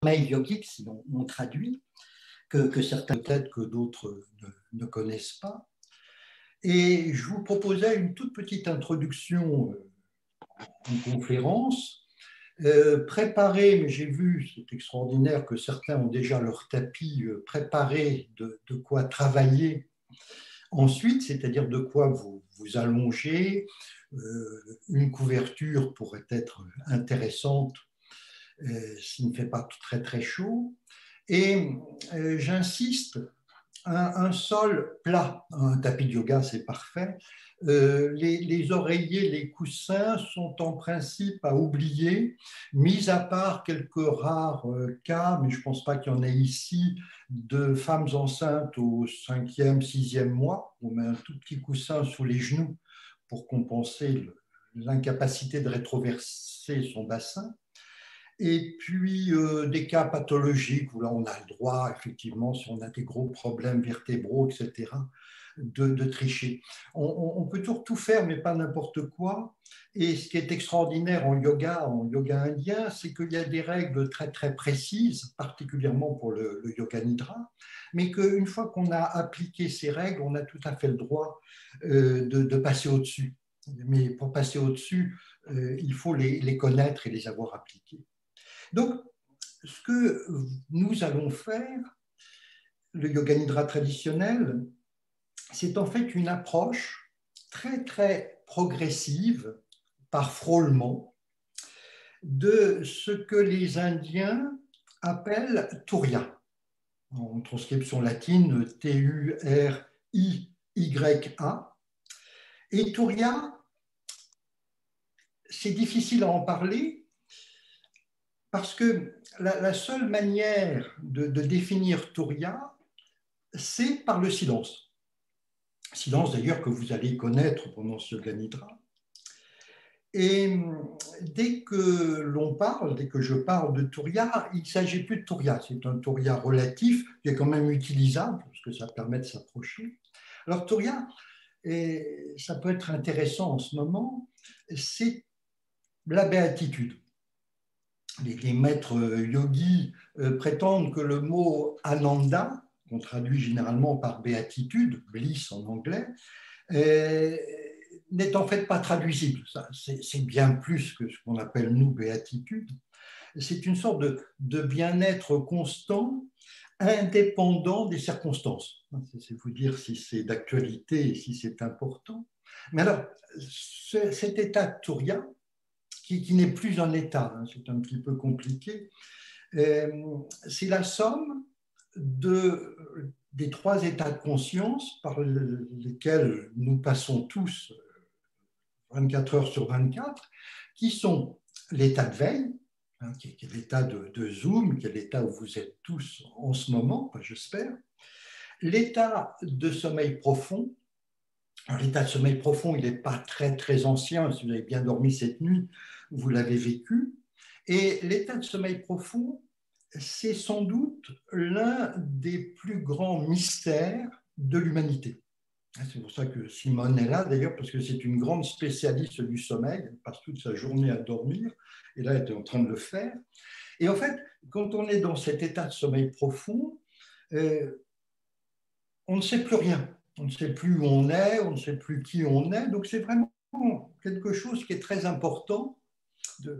sommeil yogique, si on traduit, que certains peut-être que d'autres ne connaissent pas. Et je vous proposais une toute petite introduction en conférence, préparée, mais j'ai vu, c'est extraordinaire que certains ont déjà leur tapis préparé de quoi travailler ensuite, c'est-à-dire de quoi vous allonger. Une couverture pourrait être intéressante s'il ne fait pas très très chaud. Et j'insiste, un sol plat, un tapis de yoga c'est parfait. Les oreillers, les coussins sont en principe à oublier, mis à part quelques rares cas, mais je ne pense pas qu'il y en ait ici, de femmes enceintes au 5e, 6e mois. On met un tout petit coussin sous les genoux pour compenser l'incapacité de rétroverser son bassin. Et puis des cas pathologiques où là on a le droit, effectivement, si on a des gros problèmes vertébraux, etc., de tricher. On peut tout faire, mais pas n'importe quoi. Et ce qui est extraordinaire en yoga indien, c'est qu'il y a des règles très très précises, particulièrement pour le yoga nidra, mais qu'une fois qu'on a appliqué ces règles, on a tout à fait le droit de passer au-dessus. Mais pour passer au-dessus, il faut les connaître et les avoir appliquées. Donc, ce que nous allons faire, le yoga nidra traditionnel, c'est en fait une approche très très progressive, par frôlement, de ce que les Indiens appellent Turiya. En transcription latine, T-U-R-I-Y-A. Et Turiya, c'est difficile à en parler, parce que la seule manière de définir Turiya, c'est par le silence. Silence d'ailleurs que vous allez connaître pendant ce yoga nidra. Et dès que l'on parle, dès que je parle de Turiya, il ne s'agit plus de Turiya. C'est un Turiya relatif qui est quand même utilisable parce que ça permet de s'approcher. Alors Turiya, et ça peut être intéressant en ce moment, c'est la béatitude. Les maîtres yogis prétendent que le mot ananda, qu'on traduit généralement par béatitude, bliss en anglais, n'est en fait pas traduisible. C'est bien plus que ce qu'on appelle nous béatitude. C'est une sorte de bien-être constant, indépendant des circonstances. C'est vous dire si c'est d'actualité et si c'est important. Mais alors, cet état de Turiya, qui n'est plus un état, hein, c'est un petit peu compliqué, c'est la somme des trois états de conscience par lesquels nous passons tous 24 heures sur 24, qui sont l'état de veille, hein, qui est l'état de zoom, qui est l'état où vous êtes tous en ce moment, j'espère, l'état de sommeil profond. L'état de sommeil profond, il n'est pas très très ancien, si vous avez bien dormi cette nuit, vous l'avez vécu. Et l'état de sommeil profond, c'est sans doute l'un des plus grands mystères de l'humanité. C'est pour ça que Simone est là, d'ailleurs, parce que c'est une grande spécialiste du sommeil. Elle passe toute sa journée à dormir, et là, elle était en train de le faire. Et en fait, quand on est dans cet état de sommeil profond, on ne sait plus rien. On ne sait plus où on est, on ne sait plus qui on est. Donc, c'est vraiment quelque chose qui est très important.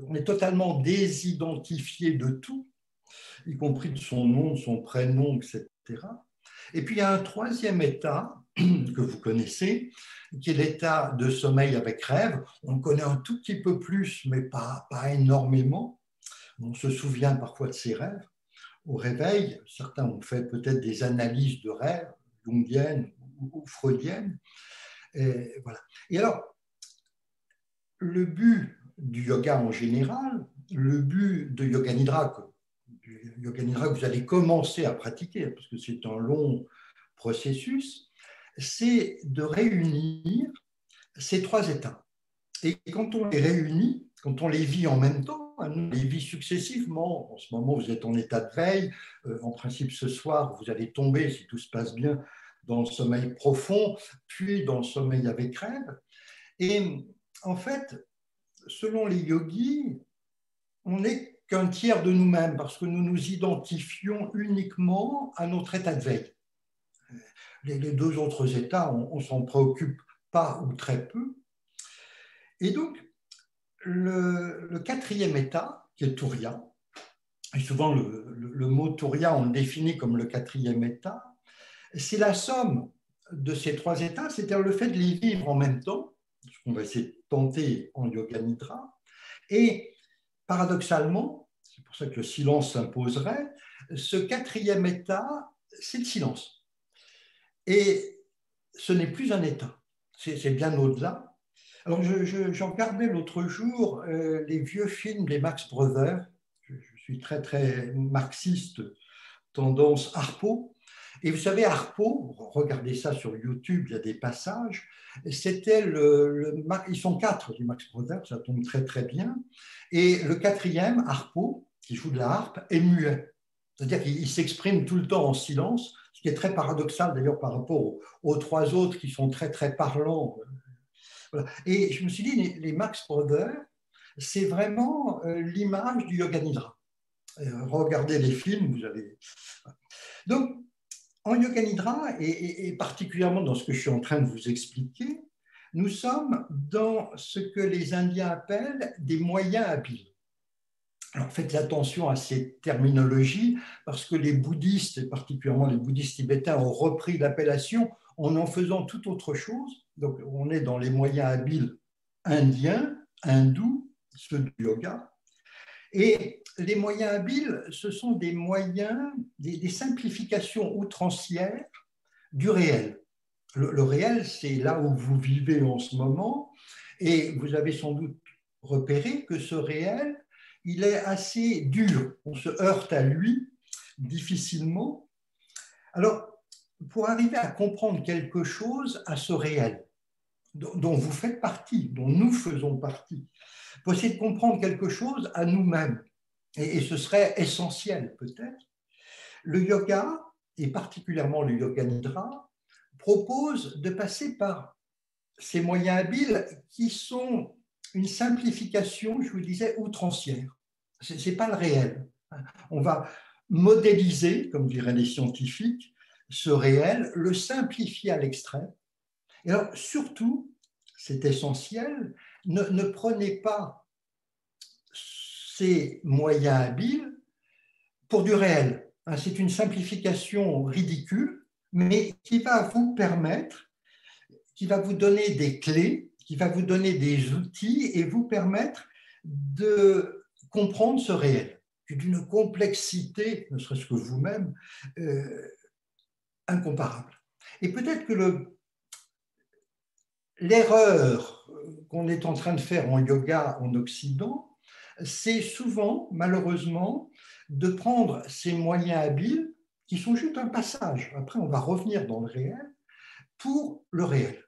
On est totalement désidentifié de tout, y compris de son nom, de son prénom, etc. Et puis, il y a un troisième état que vous connaissez, qui est l'état de sommeil avec rêve. On le connaît un tout petit peu plus, mais pas énormément. On se souvient parfois de ses rêves. Au réveil, certains ont fait peut-être des analyses de rêves, jungiennes ou freudiennes. Et voilà. Et alors, le but du yoga en général, le but de Yoga Nidra, que vous allez commencer à pratiquer, parce que c'est un long processus, c'est de réunir ces trois états. Et quand on les réunit, quand on les vit en même temps, on les vit successivement. En ce moment, vous êtes en état de veille. En principe, ce soir, vous allez tomber, si tout se passe bien, dans le sommeil profond, puis dans le sommeil avec rêve. Et en fait, selon les yogis, on est qu'un tiers de nous-mêmes, parce que nous nous identifions uniquement à notre état de veille. Les deux autres états, on ne s'en préoccupe pas ou très peu. Et donc, le quatrième état, qui est Turiya, et souvent le mot Turiya, on le définit comme le quatrième état, c'est la somme de ces trois états, c'est-à-dire le fait de les vivre en même temps, ce qu'on va essayer de tenter en Yoga Nidra, et paradoxalement, c'est pour ça que le silence s'imposerait, ce quatrième état, c'est le silence. Et ce n'est plus un état, c'est bien au-delà. Alors, j'en regardais l'autre jour les vieux films des Marx Brothers. Je suis très, très marxiste, tendance Harpo. Et vous savez, Harpo, regardez ça sur YouTube, il y a des passages, c'était ils sont quatre, les Marx Brothers, ça tombe très, très bien. Et le quatrième, Harpo, qui joue de la harpe, est muet. C'est-à-dire qu'il s'exprime tout le temps en silence, ce qui est très paradoxal d'ailleurs par rapport aux trois autres qui sont très, très parlants. Voilà. Et je me suis dit, les Marx Brothers, c'est vraiment l'image du Yoga Nidra. Regardez les films, vous avez. Donc, en Yoga Nidra, et particulièrement dans ce que je suis en train de vous expliquer, nous sommes dans ce que les Indiens appellent des moyens habiles. Alors, faites attention à ces terminologies, parce que les bouddhistes, et particulièrement les bouddhistes tibétains, ont repris l'appellation en faisant tout autre chose. Donc, on est dans les moyens habiles indiens, hindous, ceux du yoga. Et les moyens habiles, ce sont des moyens, des simplifications outrancières du réel. Le réel, c'est là où vous vivez en ce moment, et vous avez sans doute repéré que ce réel, il est assez dur. On se heurte à lui difficilement. Alors, pour arriver à comprendre quelque chose à ce réel, dont vous faites partie, dont nous faisons partie, pour essayer de comprendre quelque chose à nous-mêmes, et ce serait essentiel peut-être, le yoga, et particulièrement le yoga nidra, propose de passer par ces moyens habiles qui sont une simplification, je vous disais, outrancière. Ce n'est pas le réel. On va modéliser, comme diraient les scientifiques, ce réel, le simplifier à l'extrême. Et alors, surtout, c'est essentiel, ne prenez pas ces moyens habiles pour du réel. C'est une simplification ridicule, mais qui va vous permettre, qui va vous donner des clés, qui va vous donner des outils et vous permettre de comprendre ce réel, d'une complexité, ne serait-ce que vous-même, incomparable. Et peut-être que l'erreur qu'on est en train de faire en yoga en Occident, c'est souvent, malheureusement, de prendre ces moyens habiles, qui sont juste un passage, après on va revenir dans le réel, pour le réel.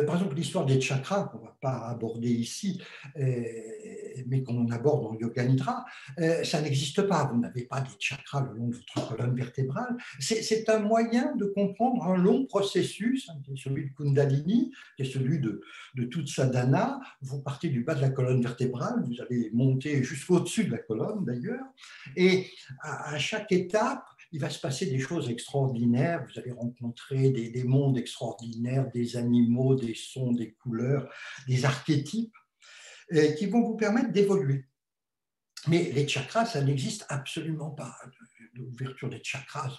Par exemple, l'histoire des chakras, qu'on ne va pas aborder ici, mais qu'on aborde dans Yoga Nidra, ça n'existe pas. Vous n'avez pas des chakras le long de votre colonne vertébrale. C'est un moyen de comprendre un long processus, qui est celui de Kundalini, qui est celui de toute sadhana. Vous partez du bas de la colonne vertébrale, vous allez monter jusqu'au-dessus de la colonne d'ailleurs, et à chaque étape, il va se passer des choses extraordinaires, vous allez rencontrer des mondes extraordinaires, des animaux, des sons, des couleurs, des archétypes qui vont vous permettre d'évoluer. Mais les chakras, ça n'existe absolument pas. L'ouverture des chakras,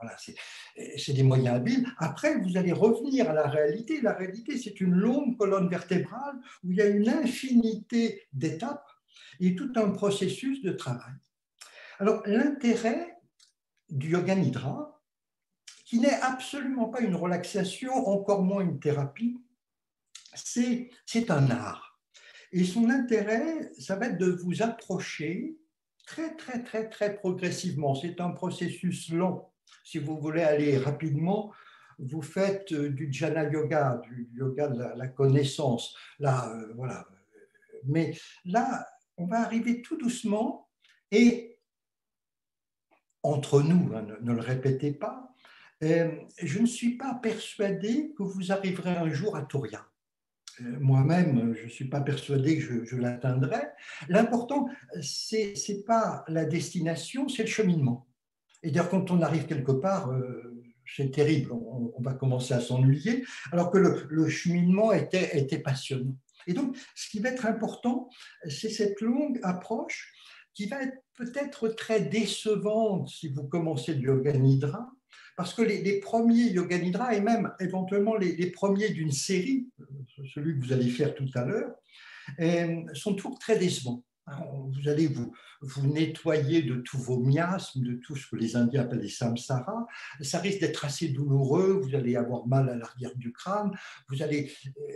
voilà, c'est des moyens habiles. Après, vous allez revenir à la réalité. La réalité, c'est une longue colonne vertébrale où il y a une infinité d'étapes et tout un processus de travail. Alors, l'intérêt du Yoga Nidra, qui n'est absolument pas une relaxation, encore moins une thérapie, c'est un art. Et son intérêt, ça va être de vous approcher très, très, très, très progressivement. C'est un processus lent. Si vous voulez aller rapidement, vous faites du jhana yoga, du yoga de la connaissance. Là, voilà. Mais là, on va arriver tout doucement et entre nous, hein, ne le répétez pas, je ne suis pas persuadé que vous arriverez un jour à Turiya. Moi-même, je ne suis pas persuadé que je l'atteindrai. L'important, c'est pas la destination, c'est le cheminement. Et d'ailleurs, quand on arrive quelque part, c'est terrible, on va commencer à s'ennuyer, alors que le cheminement était passionnant. Et donc, ce qui va être important, c'est cette longue approche qui va être peut-être très décevante si vous commencez le yoga nidra, parce que les premiers yoga nidra, et même éventuellement les premiers d'une série, celui que vous allez faire tout à l'heure, sont toujours très décevants. Vous allez vous nettoyer de tous vos miasmes, de tout ce que les Indiens appellent les samsaras. Ça risque d'être assez douloureux, vous allez avoir mal à l'arrière du crâne, vous allez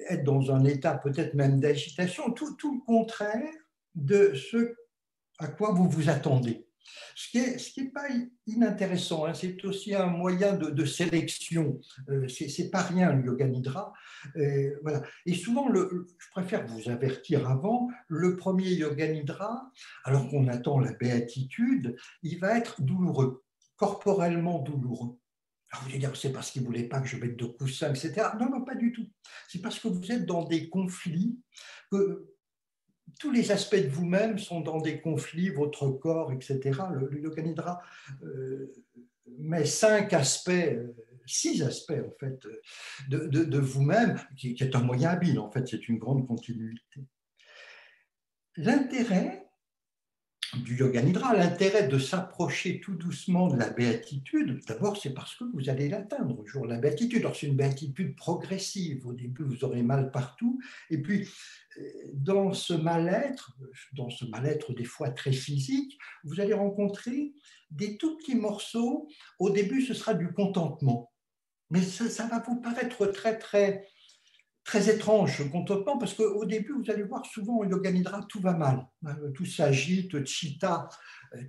être dans un état peut-être même d'agitation, tout le contraire de ce à quoi vous vous attendez. Ce qui est pas inintéressant, hein, c'est aussi un moyen de sélection. C'est pas rien le yoga nidra. Voilà. Et souvent, je préfère vous avertir avant, le premier yoga nidra, alors qu'on attend la béatitude, il va être douloureux, corporellement douloureux. Alors vous allez dire, c'est parce qu'il ne voulait pas que je mette de coussins, etc. Non, non, pas du tout. C'est parce que vous êtes dans des conflits que tous les aspects de vous-même sont dans des conflits, votre corps, etc. Le yoga nidra met 6 aspects en fait de vous-même, qui est un moyen habile. En fait, c'est une grande continuité. L'intérêt du yoga nidra, l'intérêt de s'approcher tout doucement de la béatitude, d'abord, c'est parce que vous allez l'atteindre un jour, la béatitude. Alors, c'est une béatitude progressive. Au début, vous aurez mal partout. Et puis, dans ce mal-être des fois très physique, vous allez rencontrer des tout petits morceaux. Au début, ce sera du contentement. Mais ça va vous paraître très étrange, ce contentement, parce qu'au début, vous allez voir souvent au yoga nidra, tout va mal. Tout s'agite, chitta.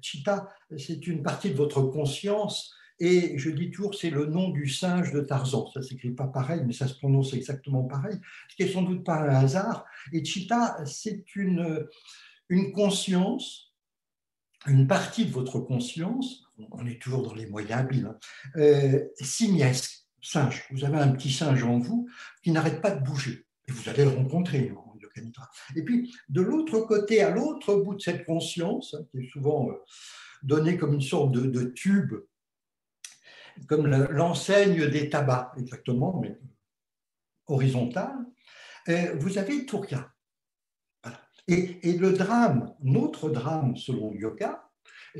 Chitta, c'est une partie de votre conscience. Et je dis toujours, c'est le nom du singe de Tarzan. Ça ne s'écrit pas pareil, mais ça se prononce exactement pareil, ce qui n'est sans doute pas un hasard. Et chitta, c'est une conscience, une partie de votre conscience, on est toujours dans les moyens habiles, simiesque, singe. Vous avez un petit singe en vous qui n'arrête pas de bouger. Et vous allez le rencontrer en yoga nidra. Et puis, de l'autre côté, à l'autre bout de cette conscience, qui est souvent donnée comme une sorte de tube, comme l'enseigne des tabacs, exactement, mais horizontale, vous avez Turiya. Voilà. Et le drame, notre drame selon le yoga,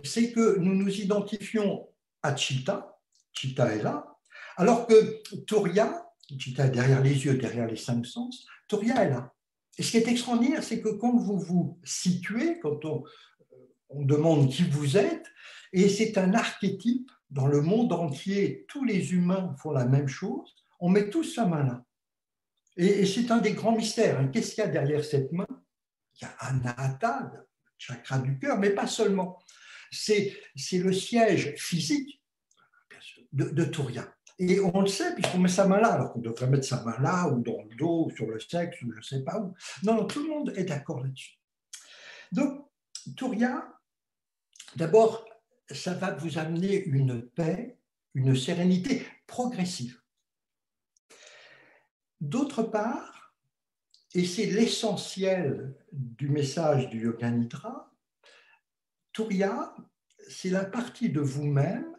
c'est que nous nous identifions à Chitta, Chitta est là, alors que Turiya, Chitta est derrière les yeux, derrière les 5 sens, Turiya est là. Et ce qui est extraordinaire, c'est que quand vous vous situez, quand on demande qui vous êtes, et c'est un archétype, dans le monde entier, tous les humains font la même chose, on met tous sa main là. Et c'est un des grands mystères. Qu'est-ce qu'il y a derrière cette main? Il y a Anahata, le chakra du cœur, mais pas seulement. C'est le siège physique de Turiya. Et on le sait, puisqu'on met sa main là, alors qu'on devrait mettre sa main là, ou dans le dos, ou sur le sexe, ou je ne sais pas où. Non, non, tout le monde est d'accord là-dessus. Donc, Turiya, d'abord, ça va vous amener une paix, une sérénité progressive. D'autre part, et c'est l'essentiel du message du Yoga Nidra, Turiya, c'est la partie de vous-même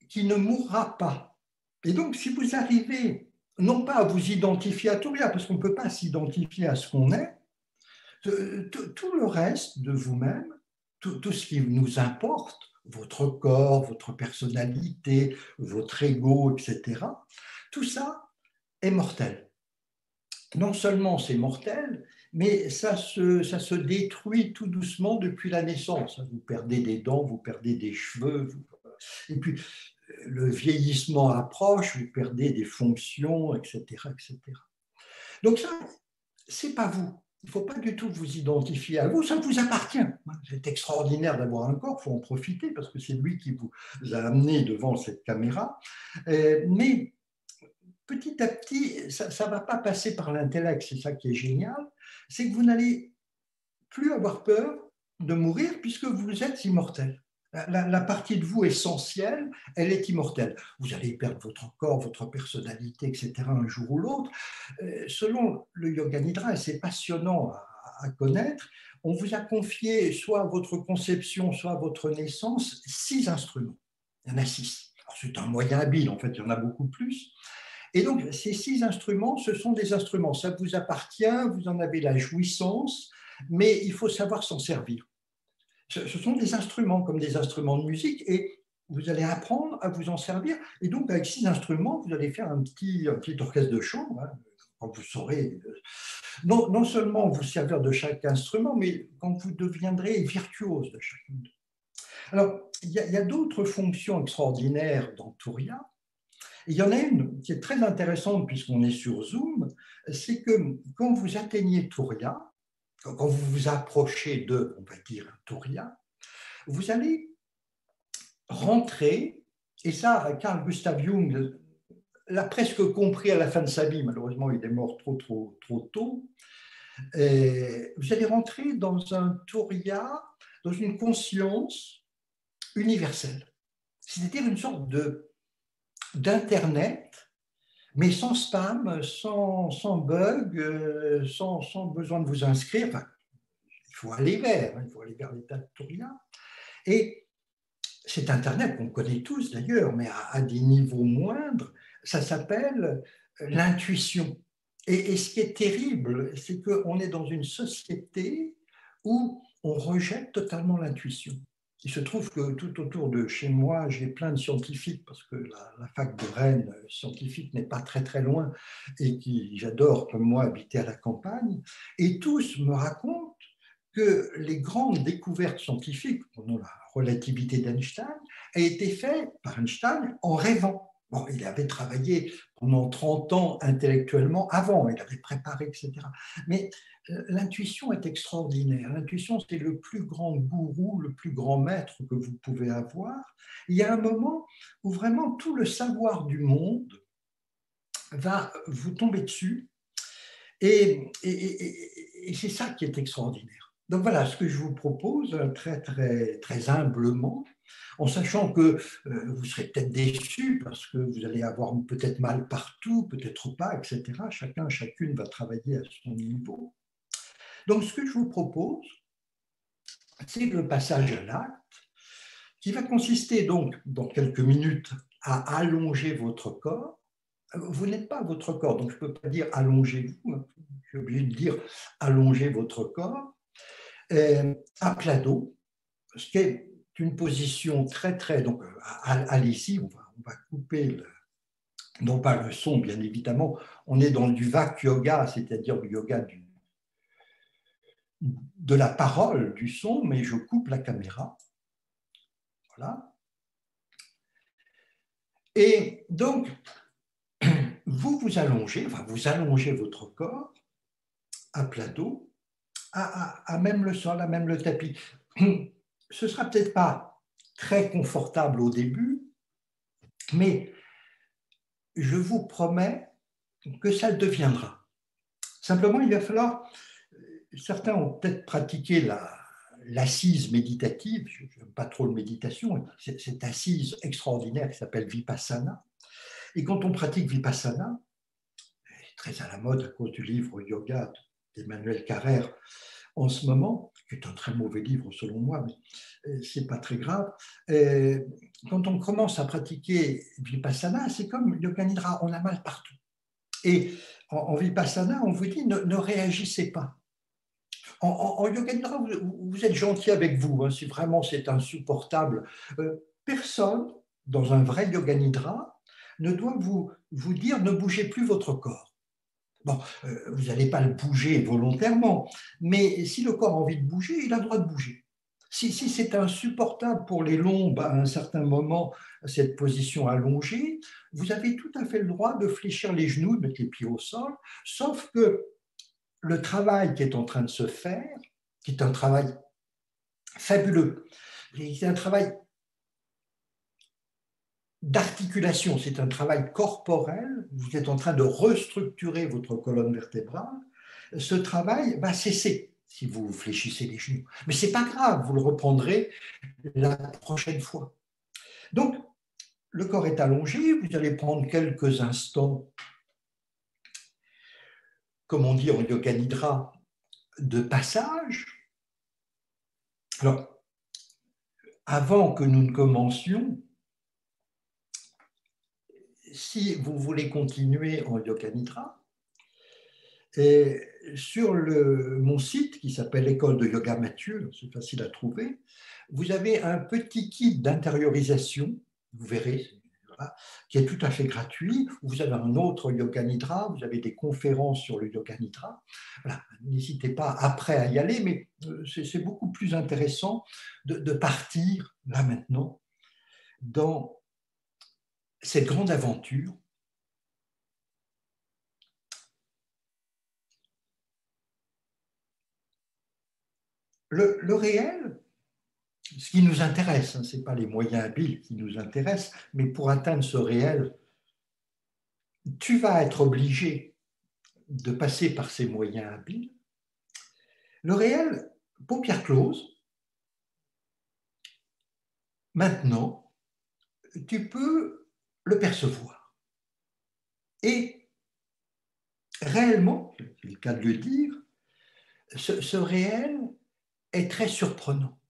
qui ne mourra pas. Et donc, si vous arrivez, non pas à vous identifier à Turiya, parce qu'on ne peut pas s'identifier à ce qu'on est, tout le reste de vous-même, tout ce qui nous importe, votre corps, votre personnalité, votre ego, etc., tout ça est mortel. Non seulement c'est mortel, mais ça se détruit tout doucement depuis la naissance. Vous perdez des dents, vous perdez des cheveux, et puis le vieillissement approche, vous perdez des fonctions, etc., etc. Donc ça, c'est pas vous. Il ne faut pas du tout vous identifier à vous, ça vous appartient. C'est extraordinaire d'avoir un corps, il faut en profiter parce que c'est lui qui vous a amené devant cette caméra. Mais petit à petit, ça ne va pas passer par l'intellect, c'est ça qui est génial, c'est que vous n'allez plus avoir peur de mourir puisque vous êtes immortel. La partie de vous essentielle, elle est immortelle. Vous allez perdre votre corps, votre personnalité, etc., un jour ou l'autre. Selon le Yoga Nidra, et c'est passionnant à connaître, on vous a confié soit à votre conception, soit à votre naissance, 6 instruments. Il y en a 6. C'est un moyen habile, en fait, il y en a beaucoup plus. Et donc, ces 6 instruments, ce sont des instruments. Ça vous appartient, vous en avez la jouissance, mais il faut savoir s'en servir. Ce sont des instruments comme des instruments de musique et vous allez apprendre à vous en servir. Et donc, avec 6 instruments, vous allez faire un petit orchestre de chambre, hein, quand vous saurez non seulement vous servir de chaque instrument, mais quand vous deviendrez virtuose de chacun d'eux. Alors, il y a d'autres fonctions extraordinaires dans Turiya. Il y en a une qui est très intéressante puisqu'on est sur Zoom, c'est que quand vous atteignez Turiya, quand vous vous approchez de, on va dire, Turiya, vous allez rentrer, et ça, Carl Gustav Jung l'a presque compris à la fin de sa vie, malheureusement il est mort trop tôt, et vous allez rentrer dans un Turiya, dans une conscience universelle, c'est-à-dire une sorte d'internet, mais sans spam, sans bug, sans besoin de vous inscrire. Enfin, il faut aller vers l'état de Turiya. Et cet internet qu'on connaît tous d'ailleurs, mais à des niveaux moindres, ça s'appelle l'intuition. Et ce qui est terrible, c'est qu'on est dans une société où on rejette totalement l'intuition. Il se trouve que tout autour de chez moi, j'ai plein de scientifiques, parce que la fac de Rennes scientifique n'est pas très loin, et j'adore, comme moi, habiter à la campagne, et tous me racontent que les grandes découvertes scientifiques, prenons la relativité d'Einstein, a été faite par Einstein en rêvant. Bon, il avait travaillé pendant 30 ans intellectuellement avant, il avait préparé, etc. Mais l'intuition est extraordinaire. L'intuition, c'est le plus grand gourou, le plus grand maître que vous pouvez avoir. Il y a un moment où vraiment tout le savoir du monde va vous tomber dessus, et c'est ça qui est extraordinaire. Donc voilà ce que je vous propose très humblement, en sachant que vous serez peut-être déçus parce que vous allez avoir peut-être mal partout, peut-être pas, etc. Chacune va travailler à son niveau. Donc ce que je vous propose, c'est le passage à l'acte qui va consister donc dans quelques minutes à allonger votre corps. Vous n'êtes pas votre corps, donc je ne peux pas dire allongez-vous, je suis obligé de dire allongez votre corps à plat dos, ce qui est une position très, donc allez-y, on va couper, non pas le son bien évidemment, on est dans du vak yoga, c'est-à-dire du yoga de la parole, du son, mais je coupe la caméra, voilà. Et donc, vous allongez votre corps à plat dos, à même le sol, à même le tapis. Ce ne sera peut-être pas très confortable au début, mais je vous promets que ça le deviendra. Simplement, il va falloir, certains ont peut-être pratiqué l'assise méditative, je n'aime pas trop la méditation, cette assise extraordinaire qui s'appelle Vipassana. Et quand on pratique Vipassana, très à la mode à cause du livre Yoga d'Emmanuel Carrère en ce moment, qui est un très mauvais livre selon moi, mais ce n'est pas très grave. Quand on commence à pratiquer Vipassana, c'est comme Yoga Nidra, on a mal partout. Et en Vipassana, on vous dit ne réagissez pas. En Yoga Nidra, vous êtes gentil avec vous, hein, si vraiment c'est insupportable. Personne, dans un vrai Yoga Nidra, ne doit vous dire ne bougez plus votre corps. Bon, vous n'allez pas le bouger volontairement, mais si le corps a envie de bouger, il a le droit de bouger. Si c'est insupportable pour les lombes à un certain moment, cette position allongée, vous avez tout à fait le droit de fléchir les genoux, de mettre les pieds au sol, sauf que le travail qui est en train de se faire, qui est un travail fabuleux, c'est un travail d'articulation, c'est un travail corporel, vous êtes en train de restructurer votre colonne vertébrale, ce travail va cesser. si vous fléchissez les genoux. Mais ce n'est pas grave, vous le reprendrez la prochaine fois. Donc, le corps est allongé, vous allez prendre quelques instants, comme on dit en yoga nidra, de passage. Alors, avant que nous ne commencions, si vous voulez continuer en yoga nidra, et sur mon site qui s'appelle l'École de Yoga Mathieu, c'est facile à trouver, vous avez un petit kit d'intériorisation, vous verrez, voilà, qui est tout à fait gratuit. Vous avez un autre yoga nidra, vous avez des conférences sur le yoga nidra. Voilà, n'hésitez pas après à y aller, mais c'est beaucoup plus intéressant de partir là maintenant dans cette grande aventure. Le réel, ce qui nous intéresse, hein, ce n'est pas les moyens habiles qui nous intéressent, mais pour atteindre ce réel, tu vas être obligé de passer par ces moyens habiles. Le réel, paupières closes, maintenant, tu peux le percevoir. Et réellement, c'est le cas de le dire, ce réel est très surprenant.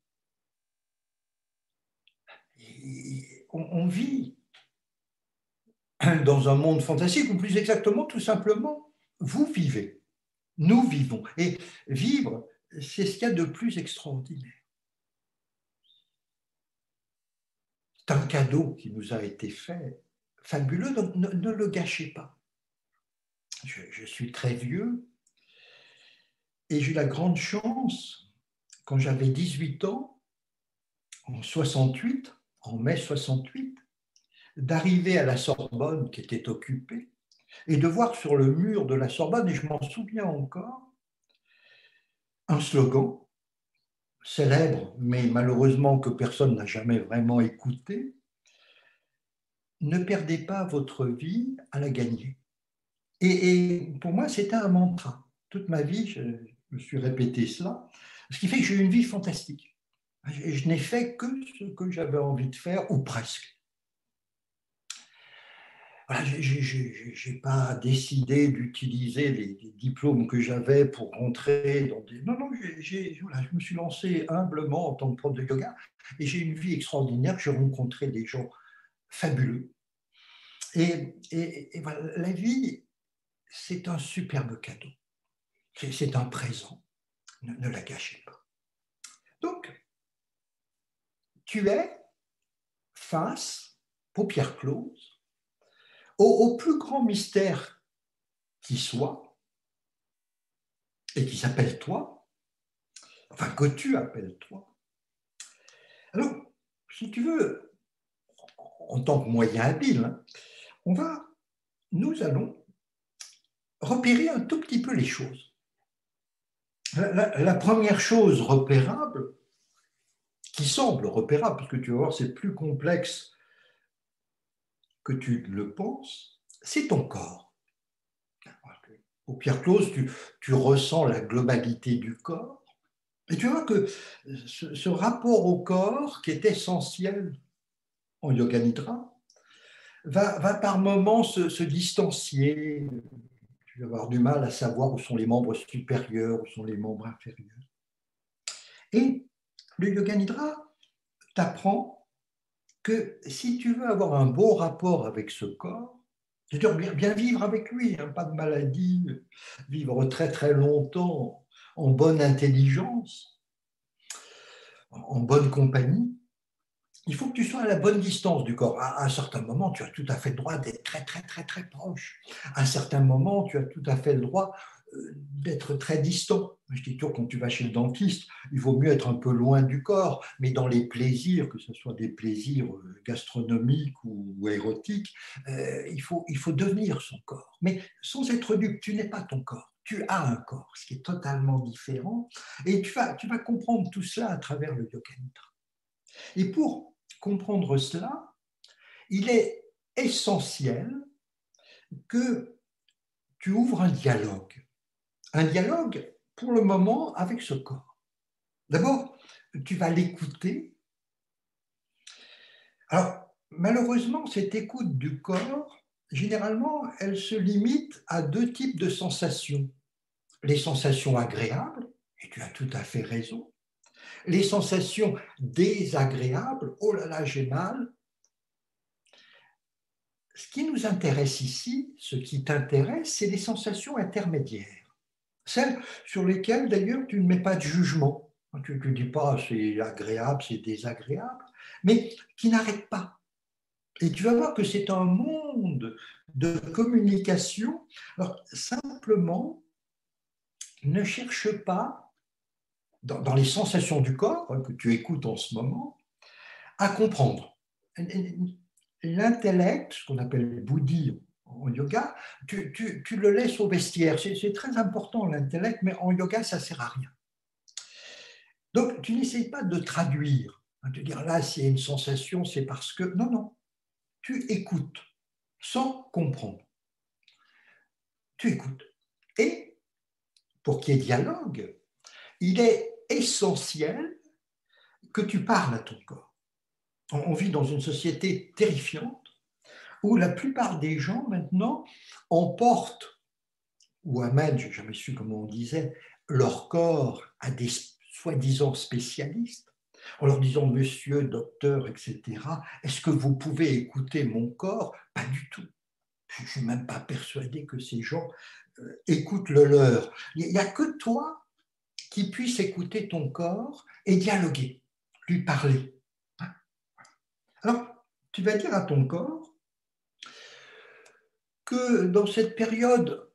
On vit dans un monde fantastique, ou plus exactement, tout simplement, vous vivez, nous vivons. Et vivre, c'est ce qu'il y a de plus extraordinaire. C'est un cadeau qui nous a été fait, fabuleux, donc ne le gâchez pas. Je suis très vieux et j'ai eu la grande chance, quand j'avais 18 ans, en 68, en mai 68, d'arriver à la Sorbonne qui était occupée et de voir sur le mur de la Sorbonne, et je m'en souviens encore, un slogan célèbre, mais malheureusement que personne n'a jamais vraiment écouté: ne perdez pas votre vie à la gagner. Et pour moi, c'était un mantra. Toute ma vie, je me suis répété cela, ce qui fait que j'ai eu une vie fantastique. Je n'ai fait que ce que j'avais envie de faire, ou presque. Voilà, je n'ai pas décidé d'utiliser les diplômes que j'avais pour rentrer dans des... Non, non, voilà, je me suis lancé humblement en tant que prof de yoga et j'ai une vie extraordinaire. J'ai rencontré des gens fabuleux. Et voilà, la vie, c'est un superbe cadeau. C'est un présent. Ne la gâchez pas. Donc, tu es face, paupières closes, au plus grand mystère qui soit, et qui s'appelle toi, enfin que tu appelles toi. Alors, si tu veux, en tant que moyen habile, hein, nous allons repérer un tout petit peu les choses. La première chose repérable, qui semble repérable, parce que tu vas voir, c'est plus complexe que tu le penses, c'est ton corps. Paupières closes, tu ressens la globalité du corps. Et tu vois que ce rapport au corps, qui est essentiel en yoga nidra, va par moments se distancier. Tu vas avoir du mal à savoir où sont les membres supérieurs, où sont les membres inférieurs. Et le yoga nidra t'apprend que si tu veux avoir un beau rapport avec ce corps, c'est-à-dire bien vivre avec lui, hein, pas de maladie, vivre très très longtemps en bonne intelligence, en bonne compagnie, il faut que tu sois à la bonne distance du corps. À un certain moment, tu as tout à fait le droit d'être très très très très proche. À un certain moment, tu as tout à fait le droit d'être très distant. Je dis toujours, quand tu vas chez le dentiste, il vaut mieux être un peu loin du corps, mais dans les plaisirs, que ce soit des plaisirs gastronomiques ou érotiques, il faut devenir son corps. Mais sans être dupe, tu n'es pas ton corps. Tu as un corps, ce qui est totalement différent. Et tu vas comprendre tout cela à travers le yoga nidra. Et pour comprendre cela, il est essentiel que tu ouvres un dialogue. Un dialogue pour le moment avec ce corps. D'abord, tu vas l'écouter. Alors, malheureusement, cette écoute du corps, généralement, elle se limite à deux types de sensations. Les sensations agréables, et tu as tout à fait raison, les sensations désagréables, oh là là, j'ai mal. Ce qui nous intéresse ici, ce qui t'intéresse, c'est les sensations intermédiaires, celles sur lesquelles d'ailleurs tu ne mets pas de jugement. Tu ne dis pas c'est agréable, c'est désagréable, mais qui n'arrêtent pas. Et tu vas voir que c'est un monde de communication. Alors, simplement, ne cherche pas, dans les sensations du corps que tu écoutes en ce moment, à comprendre. L'intellect, ce qu'on appelle le bouddhi en yoga, tu le laisses au vestiaire. C'est très important l'intellect, mais en yoga, ça ne sert à rien. Donc, tu n'essayes pas de traduire, de dire là, s'il y a une sensation, c'est parce que… Non, non, tu écoutes sans comprendre. Tu écoutes. Et pour qu'il y ait dialogue, il est essentiel que tu parles à ton corps. On vit dans une société terrifiante où la plupart des gens maintenant emportent ou amènent, je n'ai jamais su comment on disait, leur corps à des soi-disant spécialistes, en leur disant monsieur, docteur, etc. Est-ce que vous pouvez écouter mon corps? Pas du tout. Je ne suis même pas persuadé que ces gens écoutent le leur. Il n'y a que toi qui puisse écouter ton corps et dialoguer, lui parler. Alors, tu vas dire à ton corps que dans cette période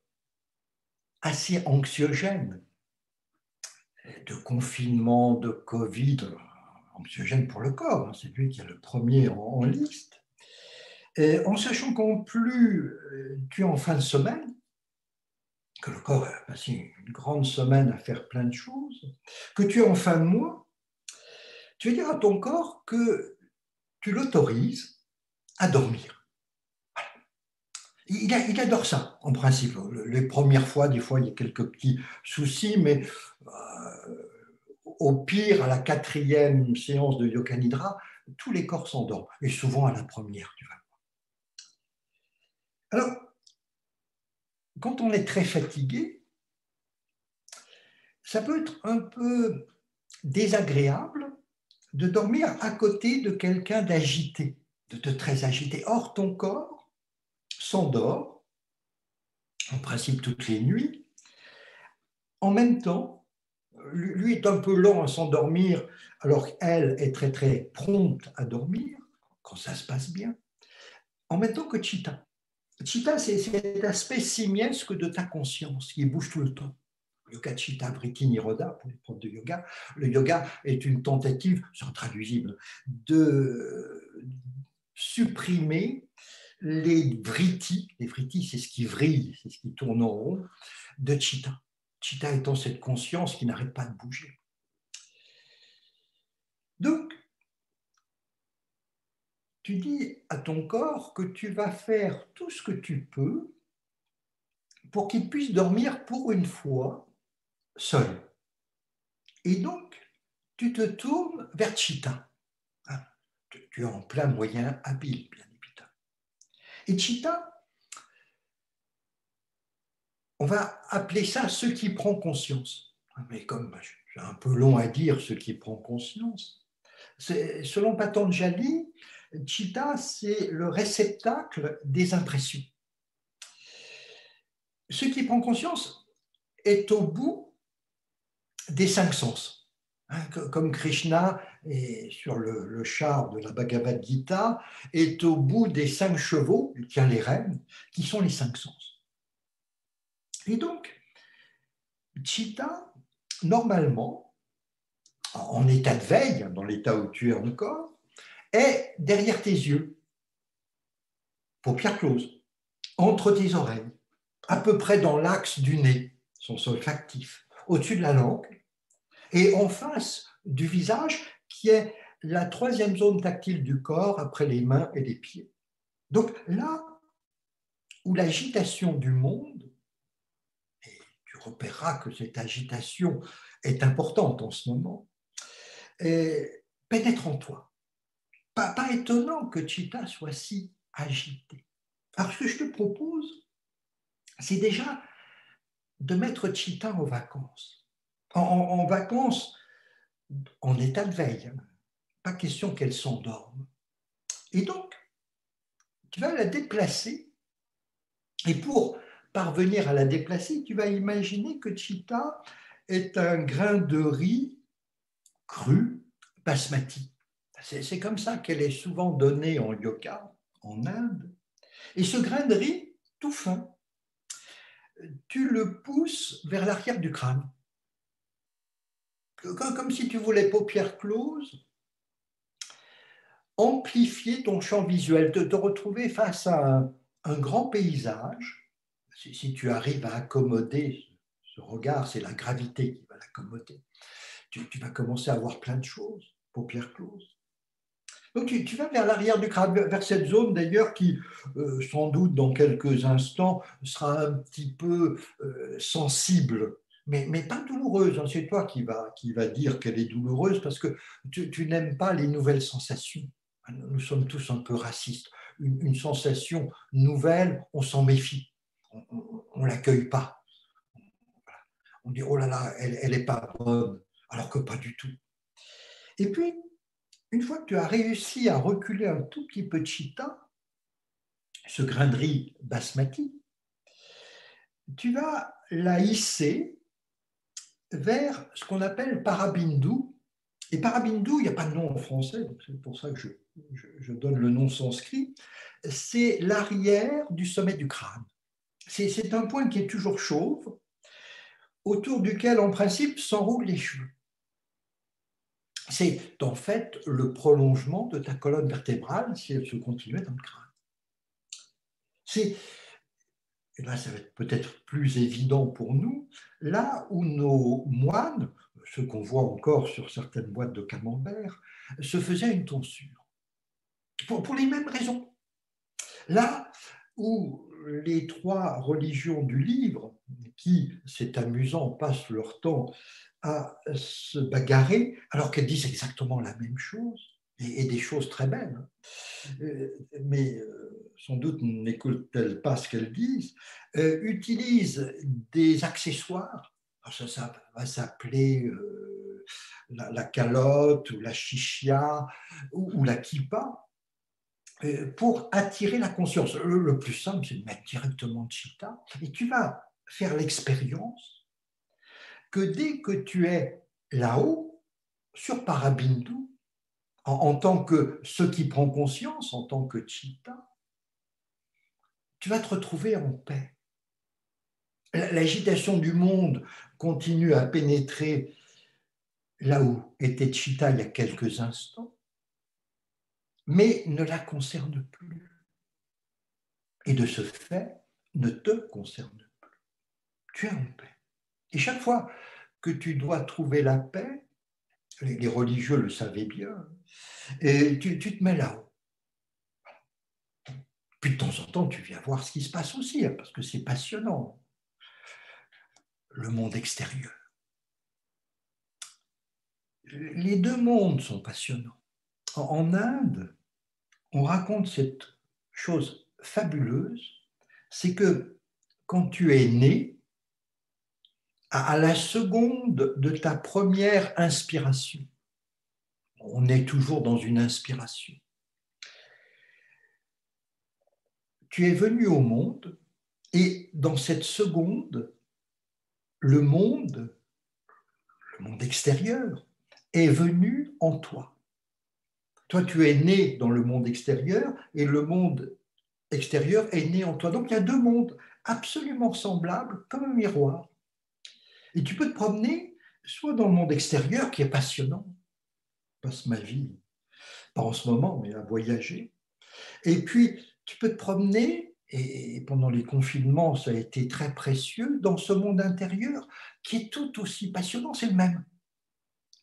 assez anxiogène, de confinement, de Covid, anxiogène pour le corps, c'est lui qui est le premier en liste, et en sachant qu'en plus tu es en fin de semaine, que le corps a passé une grande semaine à faire plein de choses, que tu es en fin de mois, tu vas dire à ton corps que tu l'autorises à dormir. Il adore ça, en principe. Les premières fois, des fois, il y a quelques petits soucis, mais au pire, à la 4e séance de Yoga Nidra, tous les corps s'endorment, et souvent à la première, tu vas voir. Alors, quand on est très fatigué, ça peut être un peu désagréable de dormir à côté de quelqu'un d'agité, de très agité. Or, ton corps s'endort, en principe toutes les nuits. En même temps, lui est un peu lent à s'endormir, alors qu'elle est très très prompte à dormir, quand ça se passe bien, en même temps que Chitta. Chitta, c'est cet aspect simiesque de ta conscience qui bouge tout le temps. Yoga Chitta Vritti Nirodha, pour les profs de yoga, le yoga est une tentative, c'est intraduisible, de supprimer les vrittis c'est ce qui vrille, c'est ce qui tourne en rond, de Chitta. Chitta étant cette conscience qui n'arrête pas de bouger. Donc, tu dis à ton corps que tu vas faire tout ce que tu peux pour qu'il puisse dormir pour une fois seul. Et donc, tu te tournes vers Chitta. Tu es en plein moyen habile, bien évidemment. Et Chitta, on va appeler ça ce qui prend conscience. Mais comme c'est un peu long à dire ce qui prend conscience, selon Patanjali, Chitta, c'est le réceptacle des impressions. Ce qui prend conscience est au bout des 5 sens. Comme Krishna, est sur le char de la Bhagavad Gita, est au bout des 5 chevaux, il tient les rênes, qui sont les 5 sens. Et donc, Chitta, normalement, en état de veille, dans l'état où tu es encore, est derrière tes yeux, paupières closes, entre tes oreilles, à peu près dans l'axe du nez, son olfactif, au-dessus de la langue, et en face du visage, qui est la 3e zone tactile du corps après les mains et les pieds. Donc là où l'agitation du monde, et tu repéreras que cette agitation est importante en ce moment, pénètre en toi. Pas étonnant que Chita soit si agité. Alors, ce que je te propose, c'est déjà de mettre Chita en vacances. En vacances, en état de veille. Pas question qu'elle s'endorme. Et donc, tu vas la déplacer. Et pour parvenir à la déplacer, tu vas imaginer que Chita est un grain de riz cru basmati. C'est comme ça qu'elle est souvent donnée en yoga, en Inde. Et ce grain de riz, tout fin, tu le pousses vers l'arrière du crâne. Comme si tu voulais, paupières closes, amplifier ton champ visuel, te retrouver face à un grand paysage. Si tu arrives à accommoder ce regard, c'est la gravité qui va l'accommoder. Tu vas commencer à voir plein de choses, paupières closes. Donc tu vas vers l'arrière du crâne, vers cette zone d'ailleurs qui, sans doute dans quelques instants, sera un petit peu sensible, mais pas douloureuse. Hein. C'est toi qui va dire qu'elle est douloureuse parce que tu n'aimes pas les nouvelles sensations. Nous sommes tous un peu racistes. Une sensation nouvelle, on s'en méfie, on ne l'accueille pas. On dit, oh là là, elle n'est pas bonne, alors que pas du tout. Et puis, une fois que tu as réussi à reculer un tout petit peu de Chita, ce grain de riz basmati, tu vas la hisser vers ce qu'on appelle Parabindu. Et Parabindu, il n'y a pas de nom en français, donc c'est pour ça que je donne le nom sanskrit. C'est l'arrière du sommet du crâne. C'est un point qui est toujours chauve, autour duquel, en principe, s'enroulent les cheveux. C'est en fait le prolongement de ta colonne vertébrale si elle se continuait dans le crâne. Et là, ça va être peut-être plus évident pour nous, là où nos moines, ceux qu'on voit encore sur certaines boîtes de camembert, se faisaient une tonsure. Pour les mêmes raisons. Là où les trois religions du livre, qui, c'est amusant, passent leur temps à se bagarrer, alors qu'elles disent exactement la même chose, et des choses très belles, mais sans doute n'écoutent-elles pas ce qu'elles disent, utilisent des accessoires, alors ça va s'appeler la calotte, ou la chichia, ou la kippa, pour attirer la conscience. Le plus simple, c'est de mettre directement Chitta, et tu vas faire l'expérience que dès que tu es là-haut, sur Parabindu, en tant que ce qui prend conscience, en tant que Chitta, tu vas te retrouver en paix. L'agitation du monde continue à pénétrer là où était Chitta il y a quelques instants, mais ne la concerne plus. Et de ce fait, ne te concerne plus. Tu es en paix. Et chaque fois que tu dois trouver la paix, les religieux le savaient bien, et tu te mets là-haut. Puis de temps en temps, tu viens voir ce qui se passe aussi, hein, parce que c'est passionnant. Le monde extérieur. Les deux mondes sont passionnants. En Inde, on raconte cette chose fabuleuse, c'est que quand tu es né, à la seconde de ta première inspiration, on est toujours dans une inspiration, tu es venu au monde et dans cette seconde, le monde extérieur, est venu en toi. Toi, tu es né dans le monde extérieur et le monde extérieur est né en toi. Donc, il y a deux mondes absolument semblables, comme un miroir. Et tu peux te promener soit dans le monde extérieur, qui est passionnant. Je passe ma vie, pas en ce moment, mais à voyager. Et puis, tu peux te promener, et pendant les confinements, ça a été très précieux, dans ce monde intérieur qui est tout aussi passionnant, c'est le même.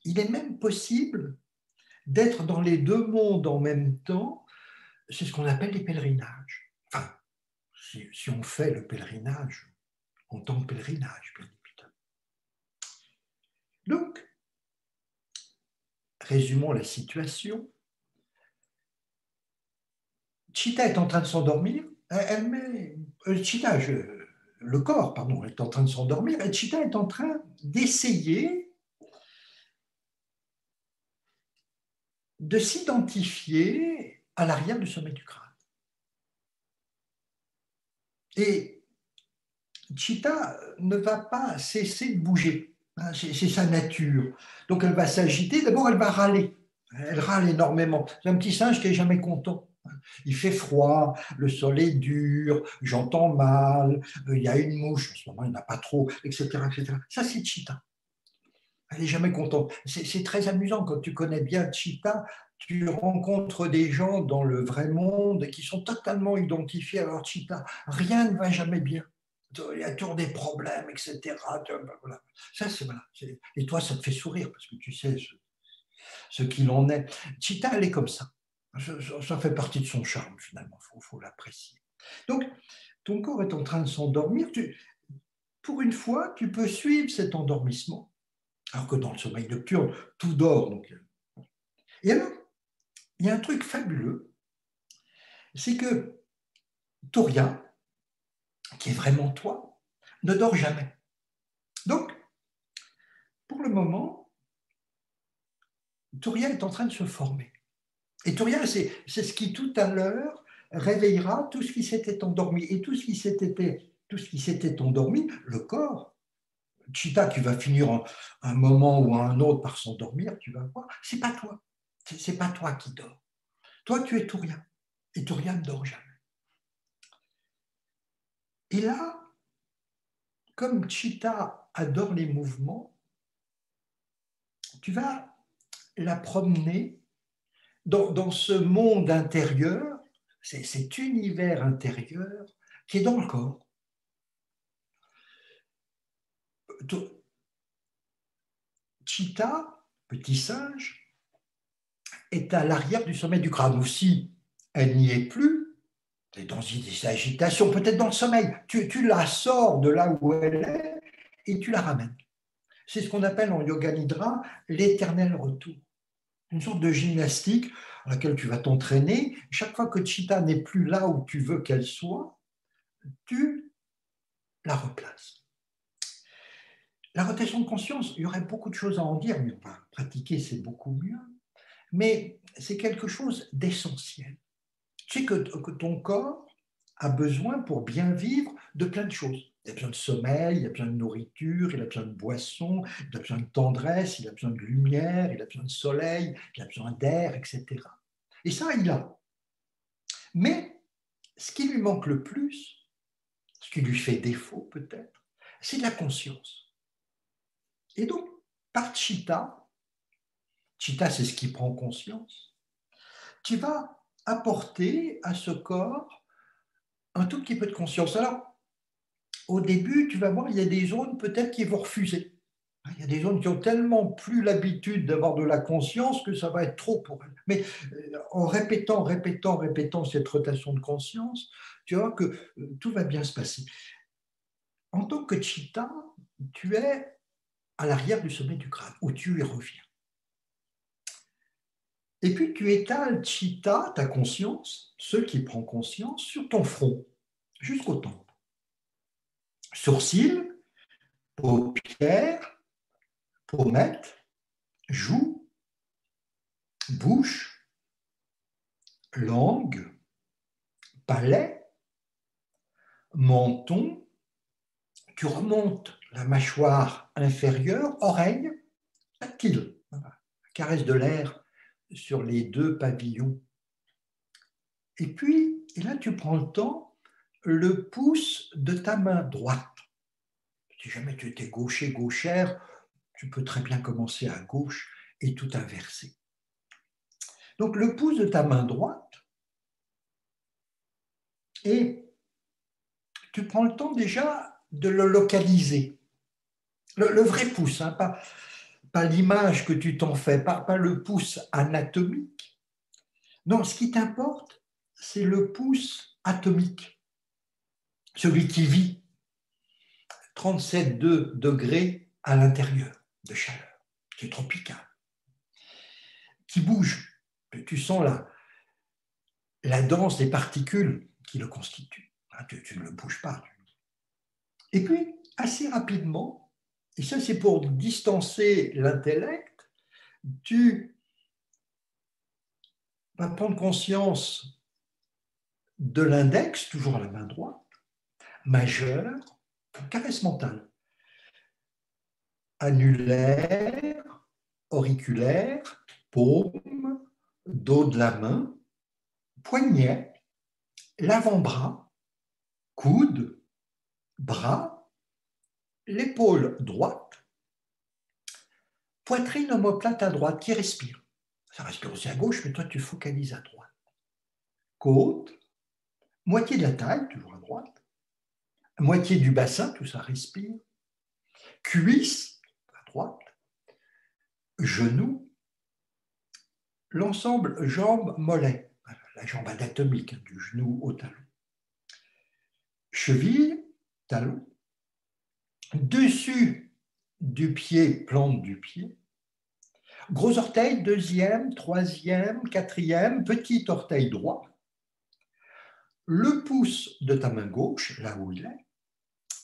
Il est même possible d'être dans les deux mondes en même temps, c'est ce qu'on appelle les pèlerinages. Enfin, si on fait le pèlerinage en tant que pèlerinage, bien évidemment. Donc, résumons la situation. Chita est en train de s'endormir. Le corps, pardon, est en train de s'endormir et Chita est en train d'essayer de s'identifier à l'arrière du sommet du crâne. Et Chita ne va pas cesser de bouger. C'est sa nature. Donc elle va s'agiter. D'abord, elle va râler. Elle râle énormément. C'est un petit singe qui n'est jamais content. Il fait froid, le sol est dur, j'entends mal, il y a une mouche, en ce moment il n'y en a pas trop, etc., etc. Ça, c'est Chita. Elle n'est jamais contente. C'est très amusant quand tu connais bien Chita, tu rencontres des gens dans le vrai monde qui sont totalement identifiés à leur Chita. Rien ne va jamais bien. Il y a toujours des problèmes, etc. Voilà. Ça, c'est voilà. Et toi, ça te fait sourire parce que tu sais ce qu'il en est. Chita, elle est comme ça. Ça fait partie de son charme, finalement. Il faut l'apprécier. Donc, ton corps est en train de s'endormir. Pour une fois, tu peux suivre cet endormissement. Alors que dans le sommeil nocturne, tout dort. Donc. Et alors, il y a un truc fabuleux, c'est que Touria, qui est vraiment toi, ne dort jamais. Donc, pour le moment, Touria est en train de se former. Et Touria, c'est ce qui tout à l'heure réveillera tout ce qui s'était endormi. Et tout ce qui s'était endormi, le corps, Chita qui va finir un moment ou un autre par s'endormir, tu vas voir, c'est pas toi. C'est pas toi qui dors. Toi, tu es Touria. Et Touria ne dort jamais. Et là, comme Chita adore les mouvements, tu vas la promener dans ce monde intérieur, cet univers intérieur qui est dans le corps. Chita, petit singe, est à l'arrière du sommet du crâne. Ou si elle n'y est plus, elle est dans des agitations, peut-être dans le sommeil. Tu la sors de là où elle est et tu la ramènes. C'est ce qu'on appelle en yoga nidra l'éternel retour. Une sorte de gymnastique à laquelle tu vas t'entraîner. Chaque fois que Chita n'est plus là où tu veux qu'elle soit, tu la replaces. La rotation de conscience, il y aurait beaucoup de choses à en dire, mais on va pratiquer, c'est beaucoup mieux. Mais c'est quelque chose d'essentiel. Tu sais que ton corps a besoin, pour bien vivre, de plein de choses. Il a besoin de sommeil, il a besoin de nourriture, il a besoin de boisson, il a besoin de tendresse, il a besoin de lumière, il a besoin de soleil, il a besoin d'air, etc. Et ça, il a. Mais ce qui lui manque le plus, ce qui lui fait défaut peut-être, c'est de la conscience. Et donc, par Chitta, Chitta c'est ce qui prend conscience, tu vas apporter à ce corps un tout petit peu de conscience. Alors, au début, tu vas voir, il y a des zones peut-être qui vont refuser. Il y a des zones qui ont tellement plus l'habitude d'avoir de la conscience que ça va être trop pour elles. Mais en répétant cette rotation de conscience, tu vas voir que tout va bien se passer. En tant que Chitta, tu es à l'arrière du sommet du crâne, où tu y reviens. Et puis tu étales Chitta, ta conscience, ce qui prend conscience, sur ton front, jusqu'au temple. Sourcils, paupières, pommettes, joues, bouche, langue, palais, menton. Tu remontes la mâchoire inférieure, oreille, tactile, caresse de l'air sur les deux pavillons. Et puis, là, tu prends le temps, le pouce de ta main droite. Si jamais tu étais gaucher, gauchère, tu peux très bien commencer à gauche et tout inverser. Donc, le pouce de ta main droite, et tu prends le temps déjà de le localiser. Le vrai pouce, hein, pas l'image que tu t'en fais, pas le pouce anatomique. Non, ce qui t'importe, c'est le pouce atomique, celui qui vit 37,2 degrés à l'intérieur de chaleur. qui est tropical, qui bouge. Tu sens la danse des particules qui le constituent. Tu ne le bouges pas. Et puis, assez rapidement, et ça c'est pour distancer l'intellect, tu vas prendre conscience de l'index, toujours à la main droite, majeur, caresse mentale, annulaire, auriculaire, paume, dos de la main, poignet, l'avant-bras, coude, bras, l'épaule droite, poitrine omoplate à droite qui respire. Ça respire aussi à gauche, mais toi tu focalises à droite. Côte, moitié de la taille, toujours à droite, moitié du bassin, tout ça respire, cuisse, à droite, genou, l'ensemble jambe-mollet, la jambe anatomique du genou au talon, cheville, talon, dessus du pied, plante du pied, gros orteil, deuxième, troisième, quatrième, petit orteil droit, le pouce de ta main gauche, là où il est,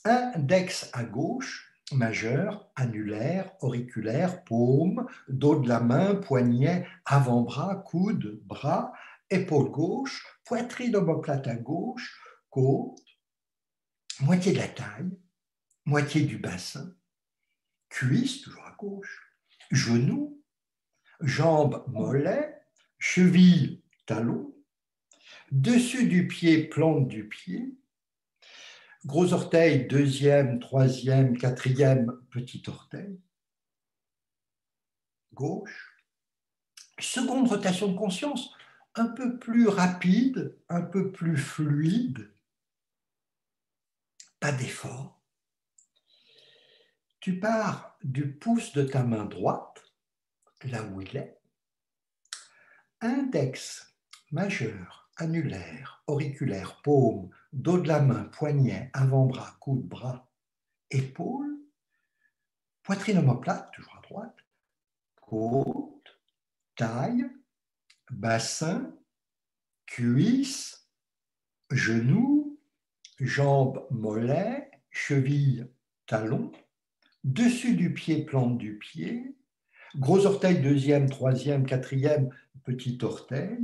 index à gauche, majeur, annulaire, auriculaire, paume, dos de la main, poignet, avant-bras, coude, bras, épaule gauche, poitrine omoplate à gauche, côte, moitié de la taille, moitié du bassin, cuisse, toujours à gauche, genou, jambe, mollet, cheville, talon, dessus du pied, plante du pied, gros orteil, deuxième, troisième, quatrième, petit orteil, gauche. Seconde rotation de conscience, un peu plus rapide, un peu plus fluide, pas d'effort. Tu pars du pouce de ta main droite, là où il est, index, majeur, annulaire, auriculaire, paume, dos de la main, poignet, avant-bras, coude, bras, épaule, poitrine omoplate, toujours à droite, côte, taille, bassin, cuisse, genou, jambe, mollet, cheville, talon, dessus du pied, plante du pied, gros orteil, deuxième, troisième, quatrième, petit orteil,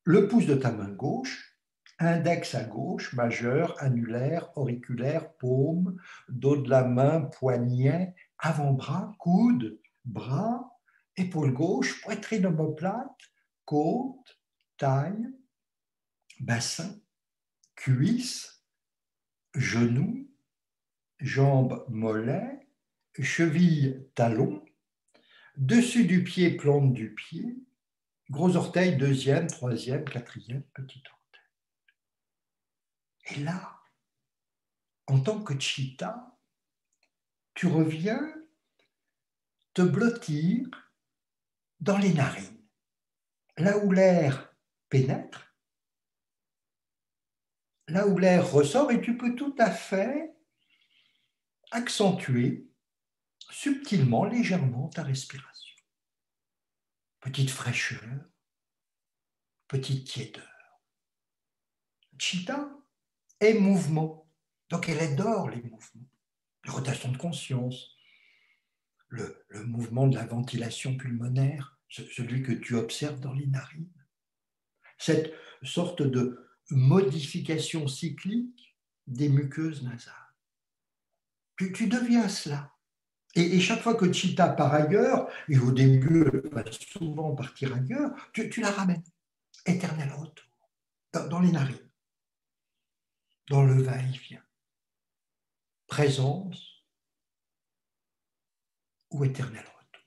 le pouce de ta main gauche, index à gauche, majeur, annulaire, auriculaire, paume, dos de la main, poignet, avant-bras, coude, bras, épaule gauche, poitrine omoplate, côte, taille, bassin, cuisse, genou, jambe, mollet, cheville, talon, dessus du pied, plante du pied, gros orteil, deuxième, troisième, quatrième, petit orteil. Et là, en tant que chitta, tu reviens te blottir dans les narines, là où l'air pénètre, là où l'air ressort, et tu peux tout à fait accentuer subtilement, légèrement ta respiration. Petite fraîcheur, petite tiédeur. Chitta est mouvement, donc elle adore les mouvements, les rotations de conscience, le mouvement de la ventilation pulmonaire, celui que tu observes dans les narines, cette sorte de modification cyclique des muqueuses nasales. Tu deviens cela. Et chaque fois que Chitta part ailleurs, et au début elle va souvent partir ailleurs, tu la ramènes. Éternel retour, dans les narines, dans le va-et-vient. Présence ou éternel retour.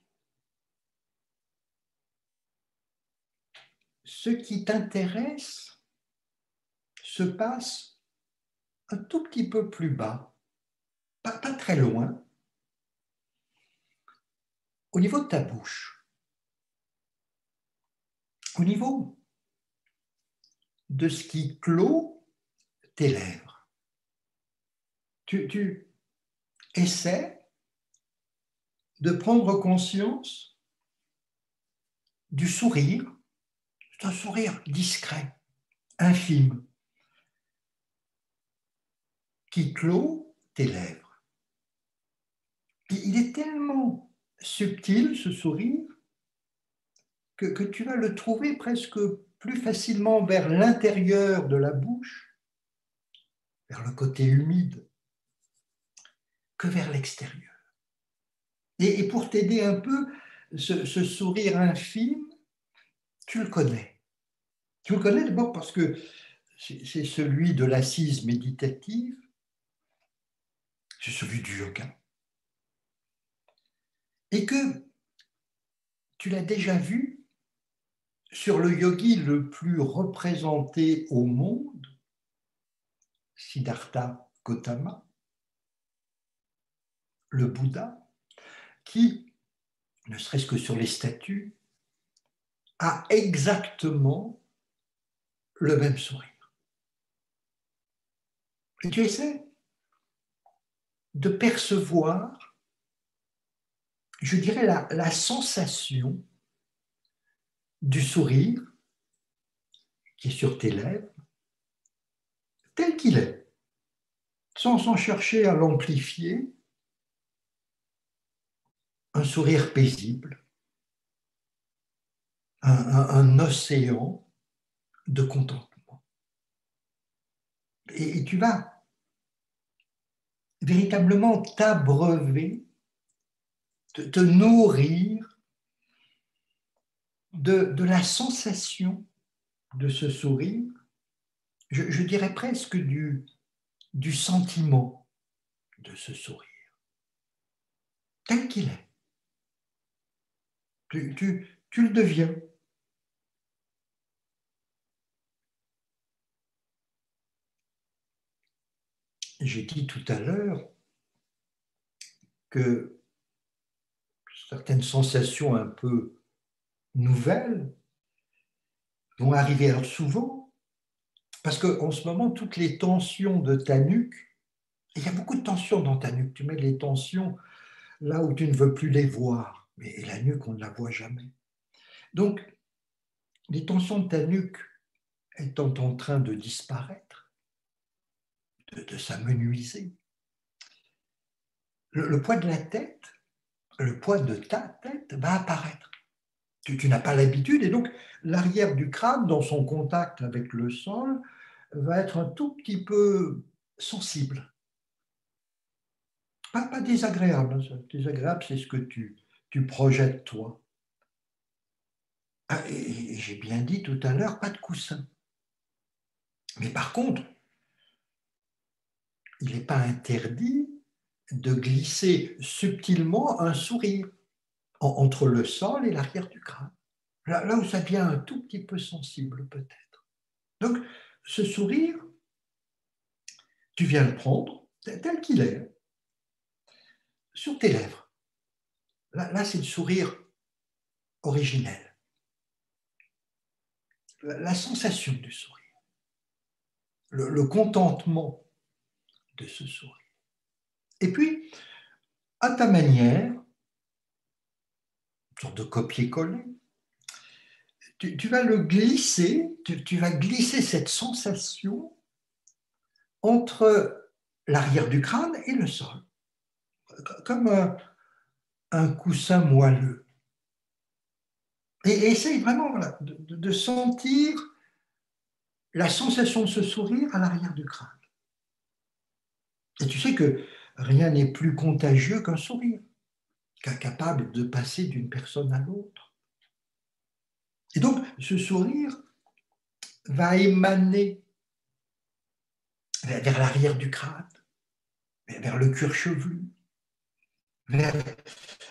Ce qui t'intéresse se passe un tout petit peu plus bas, pas très loin, au niveau de ta bouche, au niveau de ce qui clôt tes lèvres. Tu essaies de prendre conscience du sourire. C'est un sourire discret, infime, qui clôt tes lèvres. Il est tellement subtil, ce sourire, que tu vas le trouver presque plus facilement vers l'intérieur de la bouche, vers le côté humide, que vers l'extérieur. Et pour t'aider un peu, ce sourire infime, tu le connais. Tu le connais d'abord parce que c'est celui de l'assise méditative, c'est celui du yoga. Et que tu l'as déjà vu sur le yogi le plus représenté au monde, Siddhartha Gautama, le Bouddha, qui, ne serait-ce que sur les statues, a exactement le même sourire. Et tu essaies de percevoir, je dirais, la sensation du sourire qui est sur tes lèvres, tel qu'il est, sans chercher à l'amplifier, un sourire paisible, un océan de contentement. Et tu vas véritablement t'abreuver, te nourrir de la sensation de ce sourire, je dirais presque du sentiment de ce sourire, tel qu'il est. Tu le deviens. J'ai dit tout à l'heure que certaines sensations un peu nouvelles vont arriver souvent, parce qu'en ce moment, toutes les tensions de ta nuque, il y a beaucoup de tensions dans ta nuque, tu mets les tensions là où tu ne veux plus les voir, mais la nuque, on ne la voit jamais. Donc, les tensions de ta nuque étant en train de disparaître, de s'amenuiser, le poids de la tête, le poids de ta tête va apparaître. Tu n'as pas l'habitude, et donc l'arrière du crâne, dans son contact avec le sol, va être un tout petit peu sensible. Pas désagréable. Désagréable, c'est ce que tu projettes toi. Ah, et j'ai bien dit tout à l'heure, pas de coussin. Mais par contre, il n'est pas interdit de glisser subtilement un sourire entre le sol et l'arrière du crâne. Là où ça devient un tout petit peu sensible peut-être. Donc, ce sourire, tu viens le prendre tel qu'il est, sur tes lèvres. Là c'est le sourire originel. La sensation du sourire. Le contentement de ce sourire. Et puis, à ta manière, une sorte de copier-coller, tu vas le glisser, tu vas glisser cette sensation entre l'arrière du crâne et le sol, comme un coussin moelleux. Et essaye vraiment voilà, de sentir la sensation de ce sourire à l'arrière du crâne. Et tu sais que rien n'est plus contagieux qu'un sourire, capable de passer d'une personne à l'autre. Et donc, ce sourire va émaner vers l'arrière du crâne, vers le cuir chevelu, vers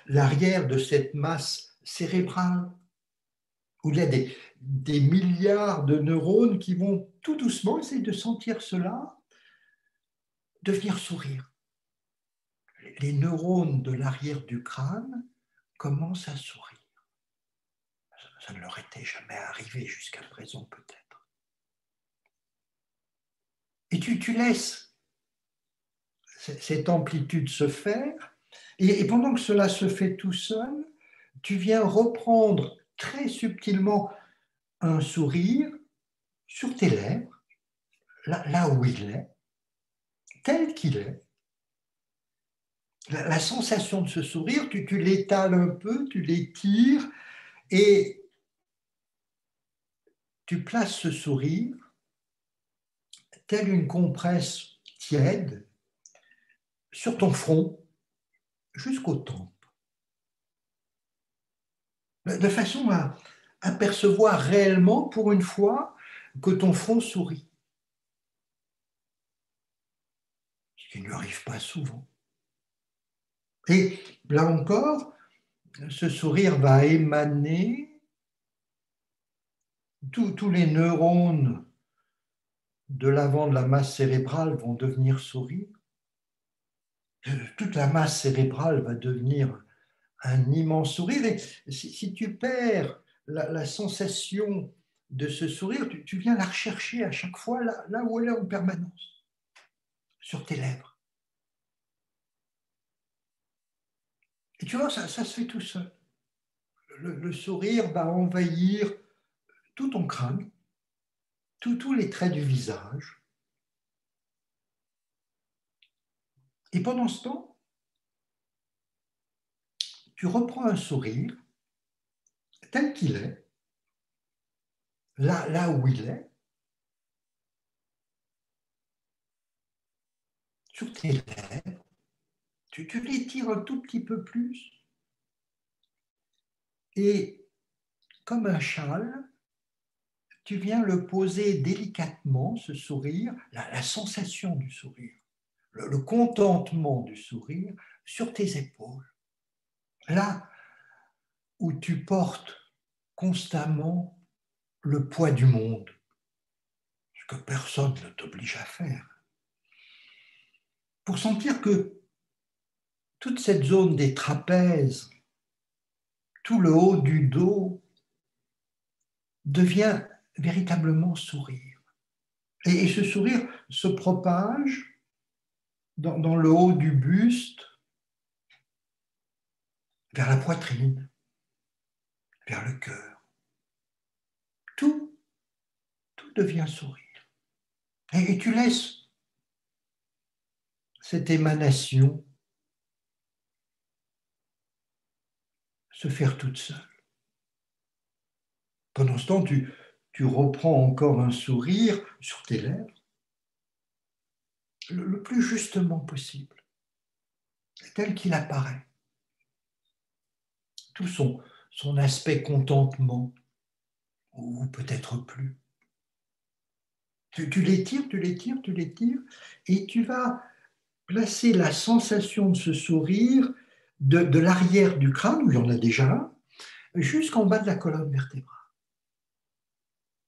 l'arrière de cette masse cérébrale, où il y a des milliards de neurones qui vont tout doucement essayer de sentir cela, devenir sourire. Les neurones de l'arrière du crâne commencent à sourire. Ça ne leur était jamais arrivé jusqu'à présent peut-être. Et tu laisses cette amplitude se faire, Et pendant que cela se fait tout seul, tu viens reprendre très subtilement un sourire sur tes lèvres, là où il est, tel qu'il est. La sensation de ce sourire, tu l'étales un peu, tu l'étires et tu places ce sourire, telle une compresse tiède, sur ton front jusqu'aux tempes, de façon à apercevoir réellement, pour une fois, que ton front sourit, ce qui ne lui arrive pas souvent. Et là encore, ce sourire va émaner, tous les neurones de l'avant de la masse cérébrale vont devenir sourire, toute la masse cérébrale va devenir un immense sourire. Et si tu perds la sensation de ce sourire, tu viens la rechercher à chaque fois là où elle est en permanence, sur tes lèvres. Et tu vois, ça se fait tout seul. Le sourire va envahir tout ton crâne, tous les traits du visage. Et pendant ce temps, tu reprends un sourire tel qu'il est, là où il est, sur tes lèvres. Tu l'étires un tout petit peu plus. Et comme un châle, tu viens le poser délicatement, ce sourire, la sensation du sourire, le contentement du sourire sur tes épaules. Là où tu portes constamment le poids du monde, ce que personne ne t'oblige à faire. Pour sentir que toute cette zone des trapèzes, tout le haut du dos, devient véritablement sourire. Et ce sourire se propage dans le haut du buste, vers la poitrine, vers le cœur. Tout devient sourire. Et tu laisses cette émanation se faire toute seule. Pendant ce temps, tu reprends encore un sourire sur tes lèvres, le plus justement possible, tel qu'il apparaît. Tout son aspect contentement, ou peut-être plus. Tu l'étires, tu l'étires, tu l'étires, et tu vas placer la sensation de ce sourire de l'arrière du crâne, où il y en a déjà un, jusqu'en bas de la colonne vertébrale.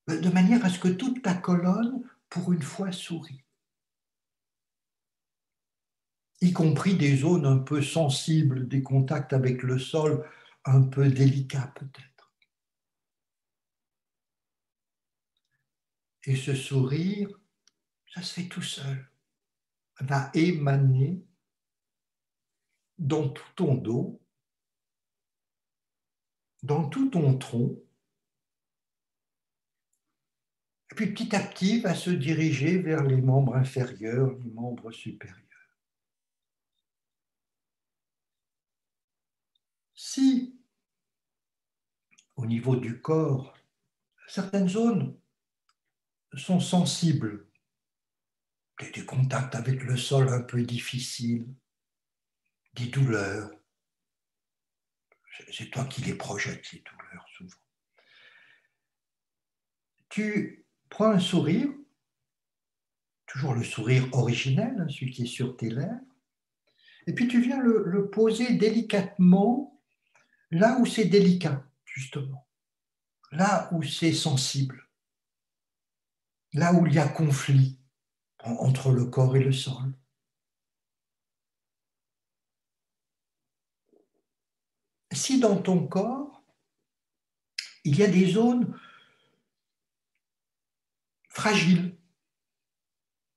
De manière à ce que toute ta colonne, pour une fois, sourit. Y compris des zones un peu sensibles, des contacts avec le sol un peu délicats peut-être. Et ce sourire, ça se fait tout seul, va émaner dans tout ton dos, dans tout ton tronc, et puis petit à petit va se diriger vers les membres inférieurs, les membres supérieurs. Si, au niveau du corps, certaines zones sont sensibles, des contacts avec le sol un peu difficiles, des douleurs, c'est toi qui les projettes, ces douleurs, souvent. Tu prends un sourire, toujours le sourire originel, celui qui est sur tes lèvres, et puis tu viens le poser délicatement là où c'est délicat, justement, là où c'est sensible, là où il y a conflit entre le corps et le sol. Si dans ton corps, il y a des zones fragiles,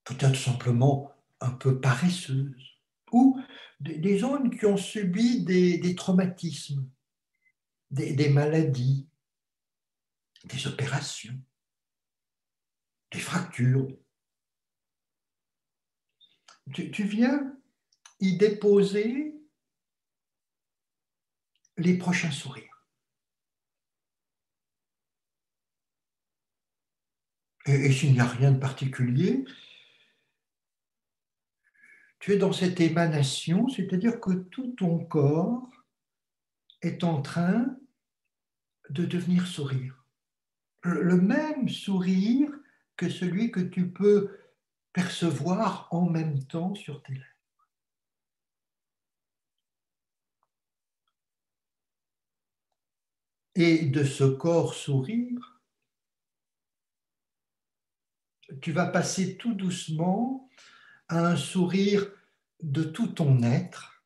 peut-être simplement un peu paresseuses, ou des zones qui ont subi des traumatismes, des maladies, des opérations, des fractures. Tu viens y déposer les prochains sourires. Et s'il n'y a rien de particulier, tu es dans cette émanation, c'est-à-dire que tout ton corps est en train de devenir sourire. Le même sourire que celui que tu peux percevoir en même temps sur tes lèvres. Et de ce corps sourire, tu vas passer tout doucement à un sourire de tout ton être.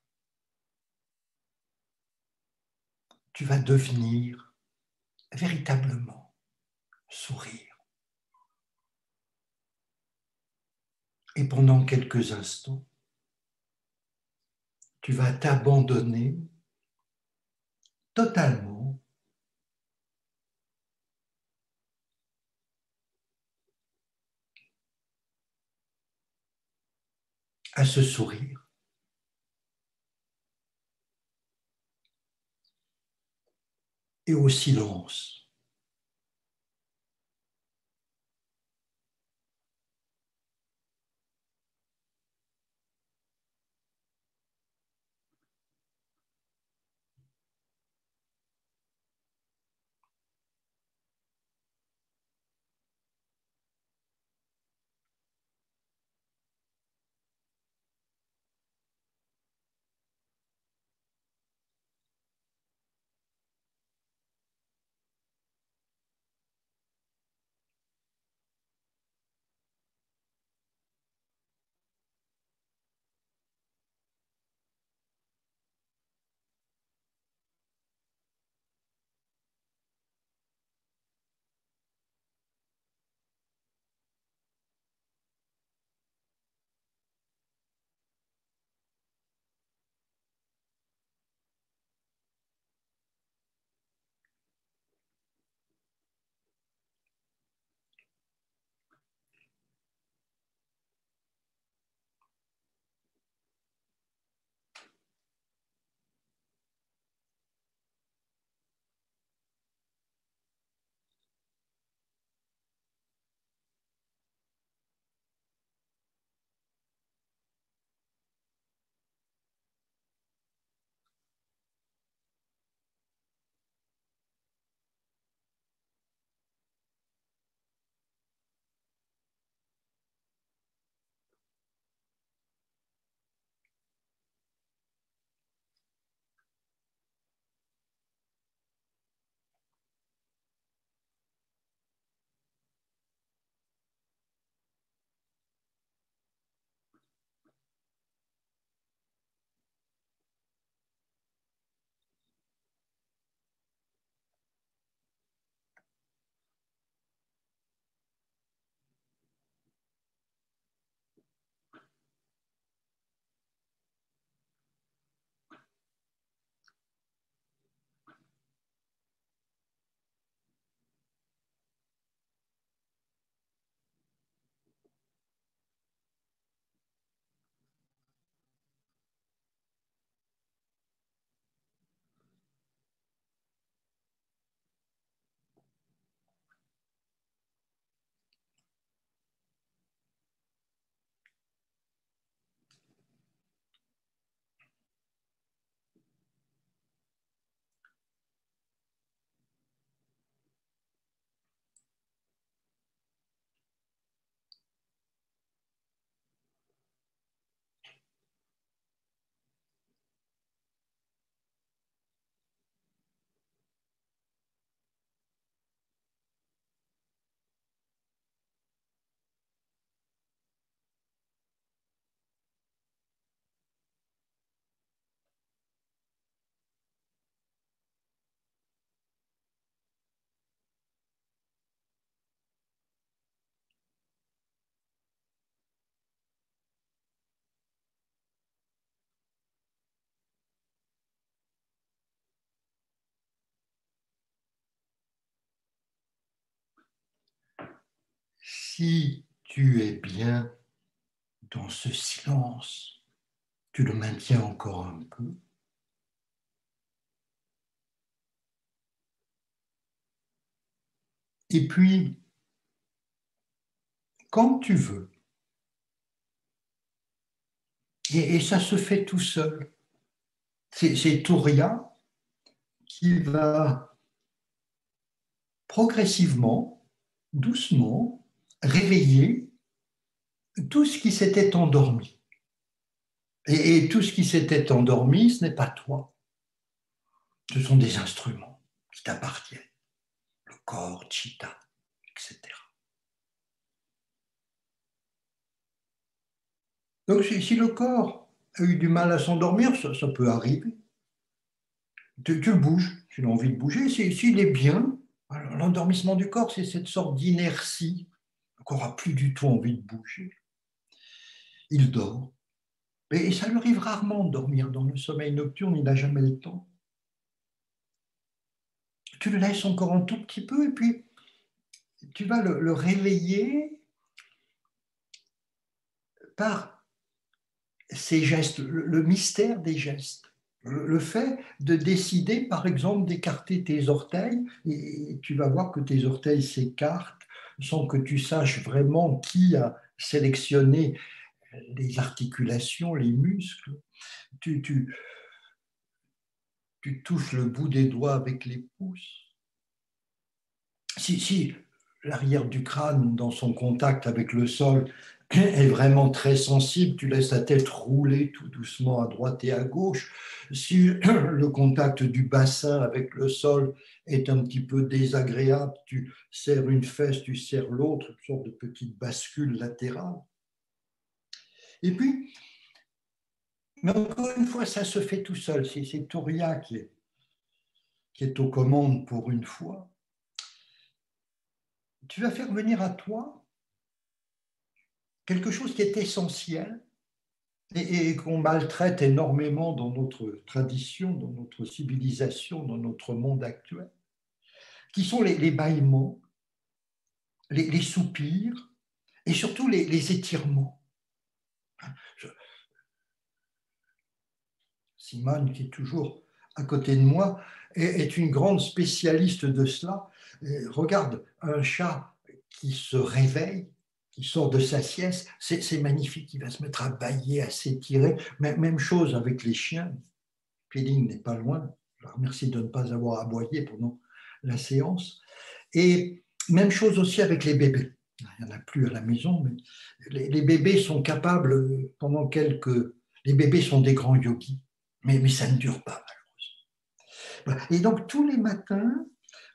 Tu vas devenir véritablement sourire. Et pendant quelques instants, tu vas t'abandonner totalement à ce sourire. Et au silence. Si tu es bien dans ce silence, tu le maintiens encore un peu. Et puis, quand tu veux, et ça se fait tout seul, c'est Touria qui va progressivement, doucement, réveiller tout ce qui s'était endormi. Et tout ce qui s'était endormi, ce n'est pas toi. Ce sont des instruments qui t'appartiennent. Le corps, Chitta, etc. Donc si le corps a eu du mal à s'endormir, ça peut arriver. Tu le bouges, tu as envie de bouger. S'il est bien, l'endormissement du corps, c'est cette sorte d'inertie. Le corps n'a plus du tout envie de bouger. Il dort. Et ça lui arrive rarement de dormir. Dans le sommeil nocturne, il n'a jamais le temps. Tu le laisses encore un tout petit peu et puis tu vas le réveiller par ces gestes, le mystère des gestes. Le fait de décider, par exemple, d'écarter tes orteils, et tu vas voir que tes orteils s'écartent sans que tu saches vraiment qui a sélectionné les articulations, les muscles. Tu, tu, tu touches le bout des doigts avec les pouces. Si l'arrière du crâne, dans son contact avec le sol, est vraiment très sensible, tu laisses la tête rouler tout doucement à droite et à gauche. Si le contact du bassin avec le sol est un petit peu désagréable, tu serres une fesse, tu serres l'autre, une sorte de petite bascule latérale. Et puis, mais encore une fois, ça se fait tout seul. C'est Touria qui est aux commandes pour une fois. Tu vas faire venir à toi quelque chose qui est essentiel et qu'on maltraite énormément dans notre tradition, dans notre civilisation, dans notre monde actuel, qui sont les bâillements, les soupirs et surtout les étirements. Simone, qui est toujours à côté de moi, est une grande spécialiste de cela. Regarde, un chat qui se réveille, qui sort de sa sieste, c'est magnifique, il va se mettre à bâiller, à s'étirer. Même chose avec les chiens. Feeling n'est pas loin. Je leur remercie de ne pas avoir aboyé pendant la séance. Et même chose aussi avec les bébés. Il n'y en a plus à la maison, mais les bébés sont capables, pendant quelques... Les bébés sont des grands yogis, mais ça ne dure pas, malheureusement. Et donc, tous les matins,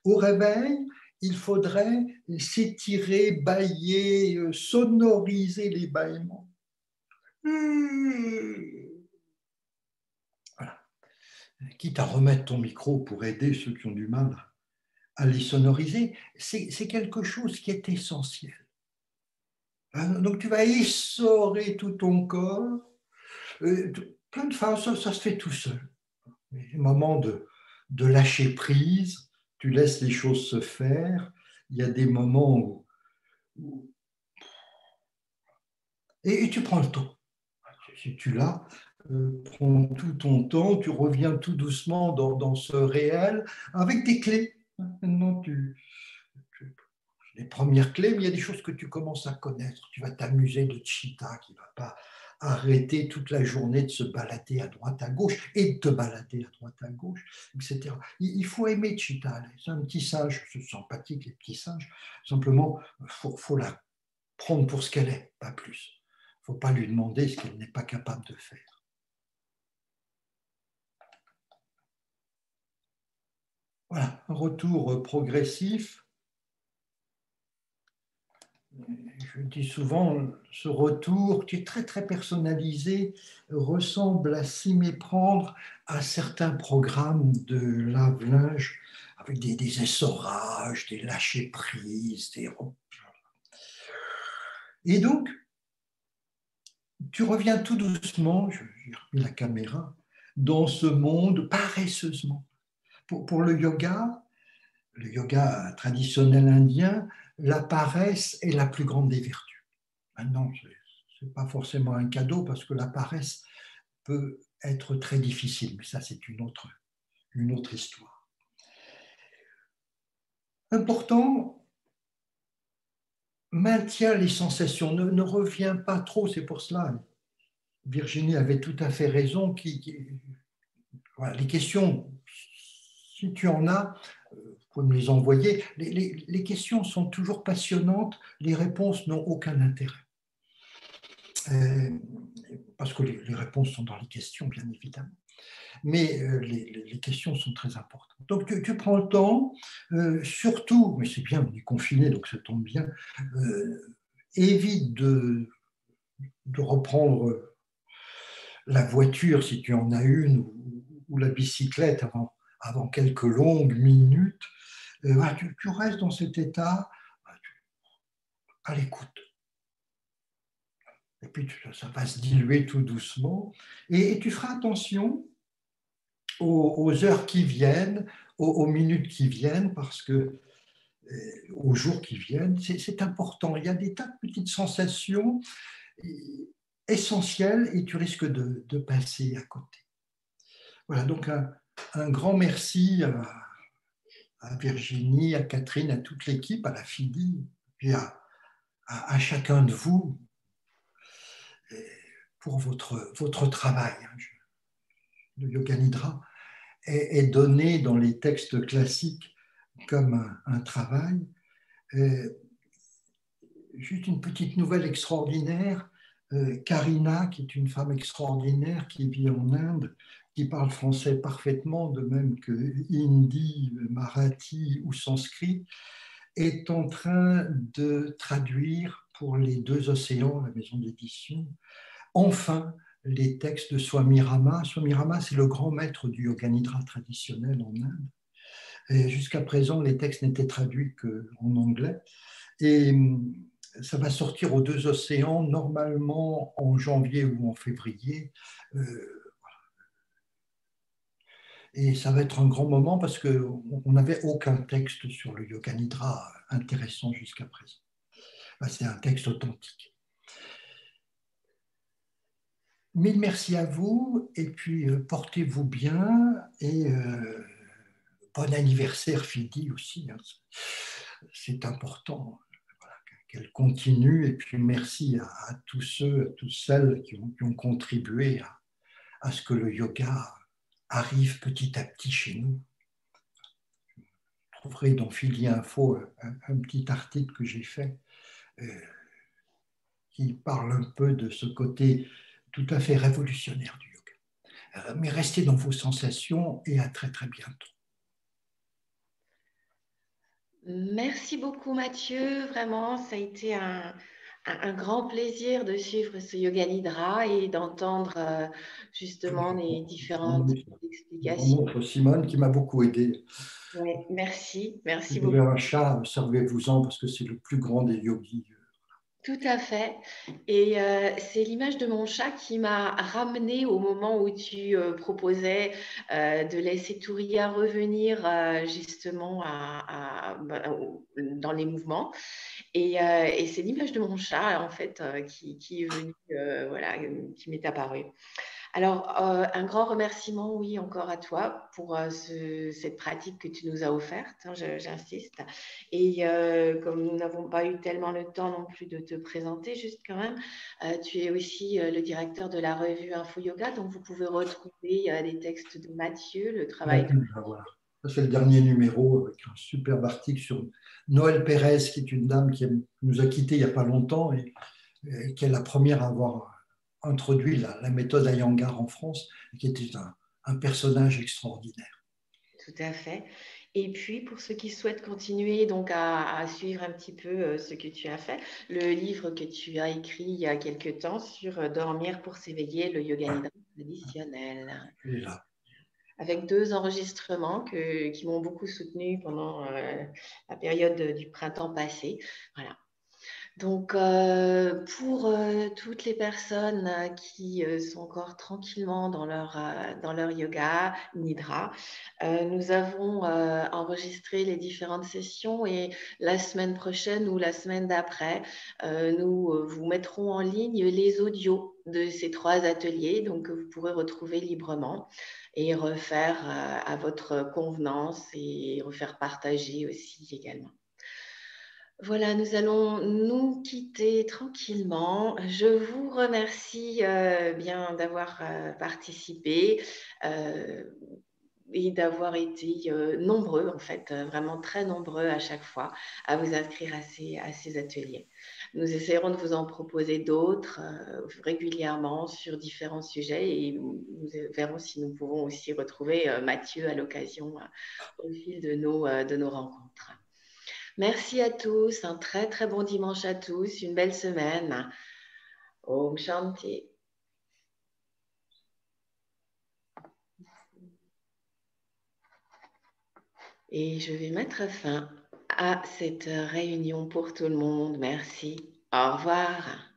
au réveil, il faudrait s'étirer, bâiller, sonoriser les bâillements. Voilà. Quitte à remettre ton micro pour aider ceux qui ont du mal à les sonoriser, c'est quelque chose qui est essentiel. Donc tu vas essorer tout ton corps, plein de fois, ça se fait tout seul. Les moments de lâcher prise, tu laisses les choses se faire, il y a des moments où et tu prends le temps. Si tu l'as, prends tout ton temps, tu reviens tout doucement dans ce réel avec des clés. Maintenant, les premières clés, mais il y a des choses que tu commences à connaître. Tu vas t'amuser de Chitta qui ne va pas arrêter toute la journée de se balader à droite à gauche et de te balader à droite à gauche, etc. Il faut aimer Chitta. C'est un petit singe, c'est sympathique les petits singes. Simplement, faut la prendre pour ce qu'elle est, pas plus. Il ne faut pas lui demander ce qu'elle n'est pas capable de faire. Voilà, un retour progressif. Je dis souvent, ce retour qui est très très personnalisé ressemble à s'y méprendre à certains programmes de lave-linge avec des essorages, des lâchers-prises, Et donc, tu reviens tout doucement, j'ai remis la caméra, dans ce monde paresseusement. Pour le yoga traditionnel indien, la paresse est la plus grande des vertus. Maintenant, ce n'est pas forcément un cadeau parce que la paresse peut être très difficile, mais ça, c'est une autre histoire. Important, maintiens les sensations, ne reviens pas trop, c'est pour cela. Virginie avait tout à fait raison. Voilà, les questions, si tu en as, vous pouvez me les envoyer. Les questions sont toujours passionnantes, les réponses n'ont aucun intérêt. Parce que les réponses sont dans les questions, bien évidemment. Mais les questions sont très importantes. Donc, tu prends le temps, surtout, mais c'est bien, on est confiné, donc ça tombe bien, évite de reprendre la voiture, si tu en as une, ou la bicyclette avant quelques longues minutes. Tu restes dans cet état à l'écoute. Et puis, ça va se diluer tout doucement. Et tu feras attention aux heures qui viennent, aux minutes qui viennent, parce que aux jours qui viennent, c'est important. Il y a des tas de petites sensations essentielles et tu risques de passer à côté. Voilà, donc un grand merci à Virginie, à Catherine, à toute l'équipe, à la FIDI, et à chacun de vous pour votre travail. Le Yoga Nidra est donné dans les textes classiques comme un travail. Juste une petite nouvelle extraordinaire. Karina, qui est une femme extraordinaire qui vit en Inde, qui parle français parfaitement, de même que hindi, marathi ou sanskrit, est en train de traduire pour les deux océans, la maison d'édition, enfin les textes de Swami Rama. Swami Rama, c'est le grand maître du Yoga Nidra traditionnel en Inde. Jusqu'à présent, les textes n'étaient traduits qu'en anglais. Et ça va sortir aux deux océans, normalement en janvier ou en février. Et ça va être un grand moment parce qu'on n'avait aucun texte sur le Yoga Nidra intéressant jusqu'à présent. C'est un texte authentique. Mille merci à vous et puis portez-vous bien et bon anniversaire Fidi aussi. Hein. C'est important qu'elle continue et puis merci à tous ceux, à toutes celles qui ont contribué à ce que le yoga arrive petit à petit chez nous. Vous trouverez dans Fidi Info un petit article que j'ai fait qui parle un peu de ce côté tout à fait révolutionnaire du yoga. Mais restez dans vos sensations et à très très bientôt. Merci beaucoup Mathieu, vraiment ça a été un grand plaisir de suivre ce Yoga Nidra et d'entendre justement les différentes explications. Mon oncle Simone qui m'a beaucoup aidé. Oui, merci Si vous beaucoup. avez un chat, servez-vous-en parce que c'est le plus grand des yogis. Tout à fait. Et c'est l'image de mon chat qui m'a ramenée au moment où tu proposais de laisser Touria revenir justement dans les mouvements. Et c'est l'image de mon chat, en fait, qui est venue, voilà, qui m'est apparue. Alors, un grand remerciement, oui, encore à toi pour cette pratique que tu nous as offerte, hein, j'insiste. Et comme nous n'avons pas eu tellement le temps non plus de te présenter, juste quand même, tu es aussi le directeur de la revue Info Yoga, donc vous pouvez retrouver les textes de Mathieu, le travail de... Voilà. C'est le dernier numéro avec un superbe article sur Noël Pérez, qui est une dame qui nous a quittés il n'y a pas longtemps et qui est la première à avoir introduit la méthode Iyengar en France et qui était un personnage extraordinaire. Tout à fait. Et puis, pour ceux qui souhaitent continuer donc à suivre un petit peu ce que tu as fait, le livre que tu as écrit il y a quelque temps sur dormir pour s'éveiller, le yoga nidra traditionnel, Il est là. avec 2 enregistrements qui m'ont beaucoup soutenu pendant la période du printemps passé. Voilà. Donc, pour toutes les personnes qui sont encore tranquillement dans leur yoga, nidra, nous avons enregistré les différentes sessions et la semaine prochaine ou la semaine d'après, nous vous mettrons en ligne les audios de ces 3 ateliers, donc que vous pourrez retrouver librement et refaire à votre convenance et refaire partager aussi également. Voilà, nous allons nous quitter tranquillement. Je vous remercie bien d'avoir participé euh, et d'avoir été nombreux, en fait, vraiment très nombreux à chaque fois à vous inscrire à ces ateliers. Nous essayerons de vous en proposer d'autres régulièrement sur différents sujets et nous verrons si nous pouvons aussi retrouver Mathieu à l'occasion au fil de nos rencontres. Merci à tous, un très très bon dimanche à tous, une belle semaine. Om Shanti. Et je vais mettre fin à cette réunion pour tout le monde. Merci. Au revoir.